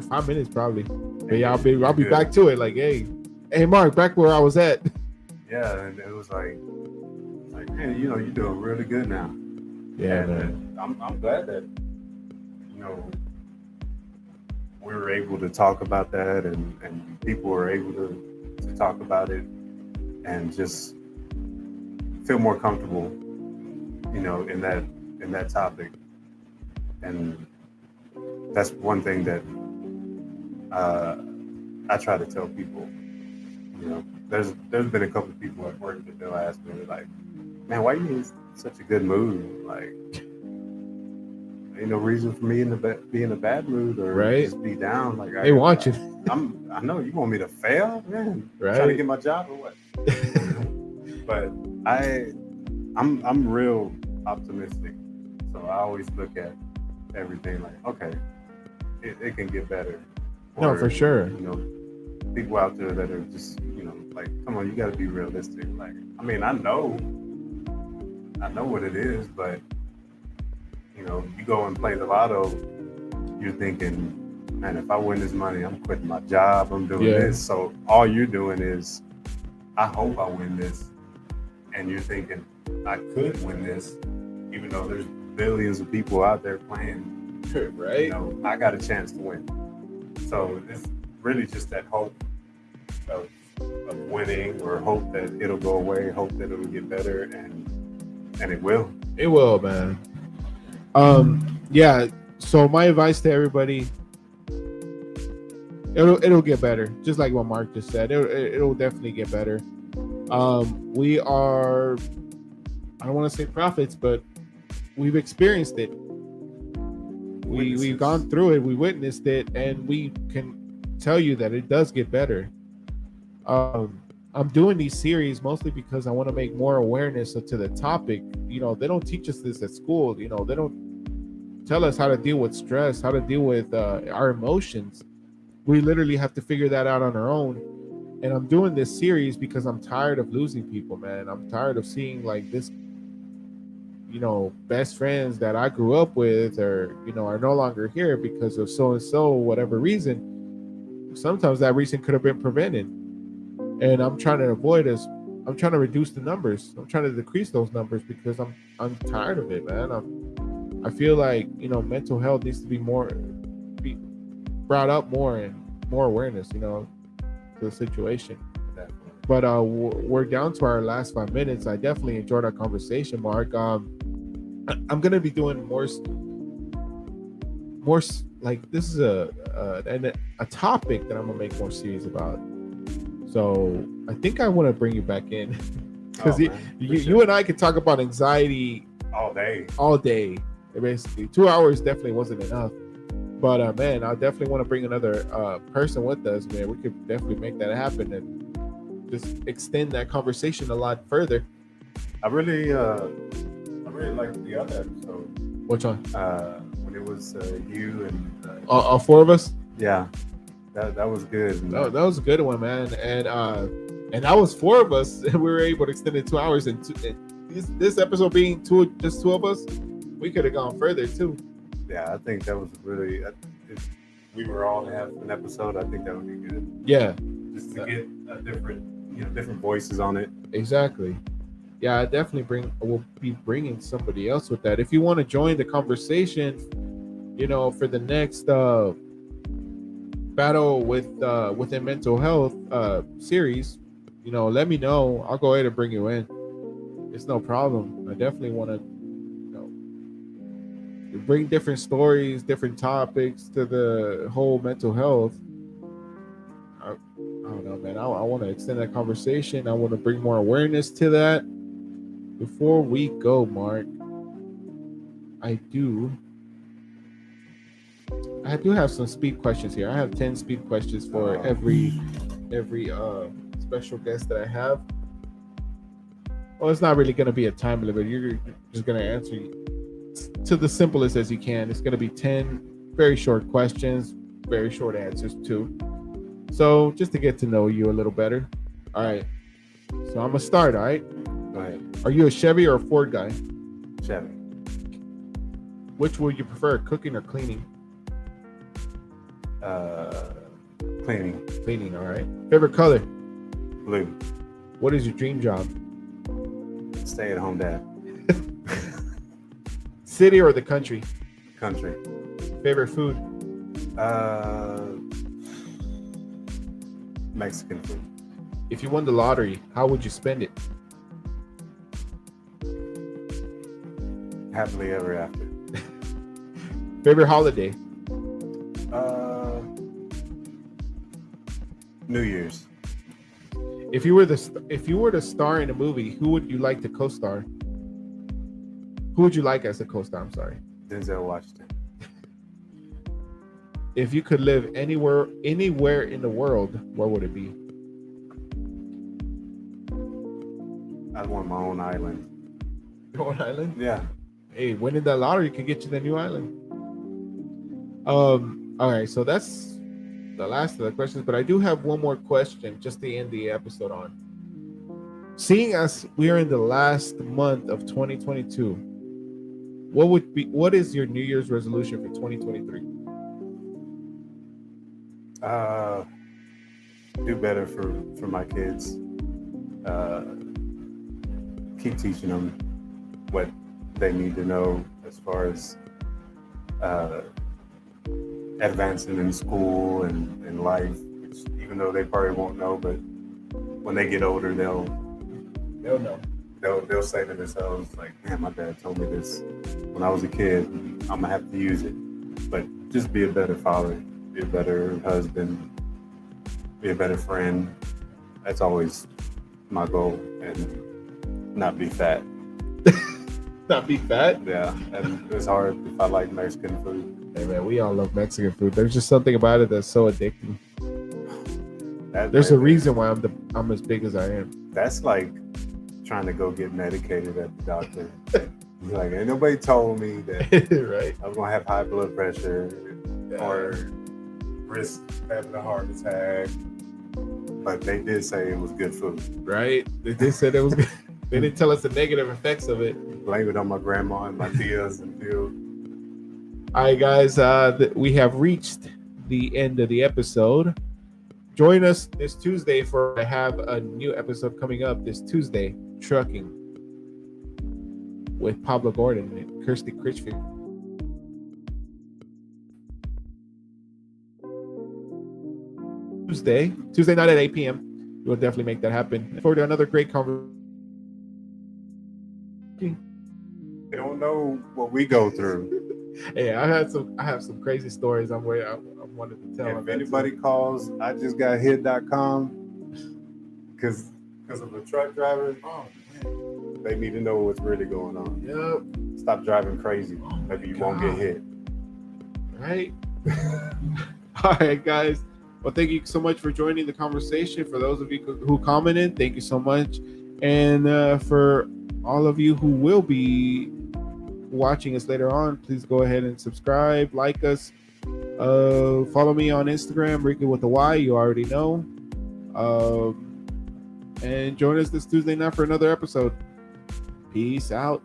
5 minutes probably. But yeah, I'll be good. back to it. Like, hey, Mark, back where I was at. Yeah, and it was like, man, you know, you're doing really good now. Yeah, and man. I'm glad that, you know, we were able to talk about that, and people were able to talk about it, and just feel more comfortable, you know, in that topic. And that's one thing that I try to tell people. You know, there's been a couple of people at work that they'll ask me, like, man, why are you in such a good mood? Like, ain't no reason for me be in a bad mood or Right. just be down. Like, They want you. I know you want me to fail, man. Right. Trying to get my job or what? But I'm real optimistic, so I always look at everything like, okay, it can get better. No, for sure. You know, people out there that are just, you know, like, come on, you got to be realistic. Like, I mean, I know what it is, but you know, you go and play the lotto, you're thinking, man, if I win this money, I'm quitting my job, I'm doing this. So all you're doing is, I hope I win this. And you're thinking, I could win this, even though there's billions of people out there playing. Right. You know, I got a chance to win. So it's really just that hope of winning, or hope that it'll go away, hope that it'll get better, and it will. It will, man. Yeah. So my advice to everybody, it'll get better. Just like what Mark just said, it'll definitely get better. We are, I don't want to say prophets, but we've experienced it. we've gone through it, we witnessed it, and we can tell you that it does get better. I'm doing these series mostly because I want to make more awareness to the topic. You know, they don't teach us this at school. You know, they don't tell us how to deal with stress, how to deal with our emotions. We literally have to figure that out on our own. And I'm doing this series because I'm tired of losing people, man. I'm tired of seeing like this, you know, best friends that I grew up with, or, you know, are no longer here because of so and so, whatever reason. Sometimes that reason could have been prevented. And I'm trying to avoid this. I'm trying to reduce the numbers. I'm trying to decrease those numbers because I'm tired of it, man. I feel like, you know, mental health needs to be brought up more, and more awareness, you know, to the situation. But we're down to our last 5 minutes. I definitely enjoyed our conversation, Mark. I'm gonna be doing more like, this is a topic that I'm gonna make more series about. So I think I want to bring you back in because you and I could talk about anxiety all day. Basically, 2 hours definitely wasn't enough. But man, I definitely want to bring another person with us, man. We could definitely make that happen and just extend that conversation a lot further. I really liked the other episode. Which one? When it was you and all four of us. Yeah. That was good. That was a good one, man. And that was four of us, and we were able to extend it 2 hours. And this episode being just two of us, we could have gone further too. Yeah, I think that was really. If we were all to have an episode, I think that would be good. Yeah, just to get a different voices on it. Exactly. Yeah, I definitely will be bringing somebody else with that. If you want to join the conversation, you know, for the next battle within mental health series, you know, let me know. I'll go ahead and bring you in. It's no problem. I definitely want to, you know, bring different stories, different topics to the whole mental health. I don't know, man. I want to extend that conversation. I want to bring more awareness to that. Before we go, Mark, I do have some speed questions here. I have 10 speed questions for every special guest that I have. Well, it's not really going to be a time limit. You're just going to answer to the simplest as you can. It's going to be 10 very short questions, very short answers too. So just to get to know you a little better. All right. So I'm going to start, all right? Go ahead. Are you a Chevy or a Ford guy? Chevy. Which would you prefer, cooking or cleaning? Cleaning. Cleaning, all right. Favorite color? Blue. What is your dream job? Stay-at-home dad. City or the country? Country. Favorite food? Mexican food. If you won the lottery, how would you spend it? Happily ever after. Favorite holiday? New Year's. If you were to star in a movie, who would you like to co-star? Who would you like as a co-star? I'm sorry. Denzel Washington. If you could live anywhere in the world, where would it be? I'd want my own island. Your own island? Yeah. Hey, winning that lottery could get you the new island. All right, so that's the last of the questions, but I do have one more question just to end the episode on. Seeing as we are in the last month of 2022, what is your New Year's resolution for 2023? Do better for my kids. Keep teaching them what they need to know as far as advancing in school and in life, which, even though they probably won't know, but when they get older, they'll know. They'll say to themselves, like, man, my dad told me this when I was a kid. I'm gonna have to use it. But just be a better father, be a better husband, be a better friend. That's always my goal, and not be fat. Not be fat? Yeah, and it's hard if I like Mexican food. Hey man, we all love Mexican food. There's just something about it that's so addicting. That There's right a there, reason why I'm as big as I am. that's like trying to go get medicated at the doctor. He's like, ain't nobody told me that Right. I was gonna have high blood pressure or risk having a heart attack. But they did say it was good food. Right. They did say it was good. They didn't tell us the negative effects of it. Blame it on my grandma and my tias and Bill. All right, guys. We have reached the end of the episode. Join us this Tuesday for I have a new episode coming up this Tuesday, Trucking with Pablo Gordon and Kirsty Critchfield. Tuesday night at 8 p.m. We'll definitely make that happen. Forward to another great conversation. They don't know what we go through. Hey, I have some crazy stories I wanted to tell. If anybody calls, I just got hit.com because of a truck driver, they need to know what's really going on. Yep. Stop driving crazy. Maybe you won't get hit. Right. All right, guys. Well, thank you so much for joining the conversation. For those of you who commented, thank you so much. And for all of you who will be watching us later on, please go ahead and subscribe, like us, follow me on Instagram, Ricky with a Y, you already know. And join us this Tuesday night for another episode. Peace out.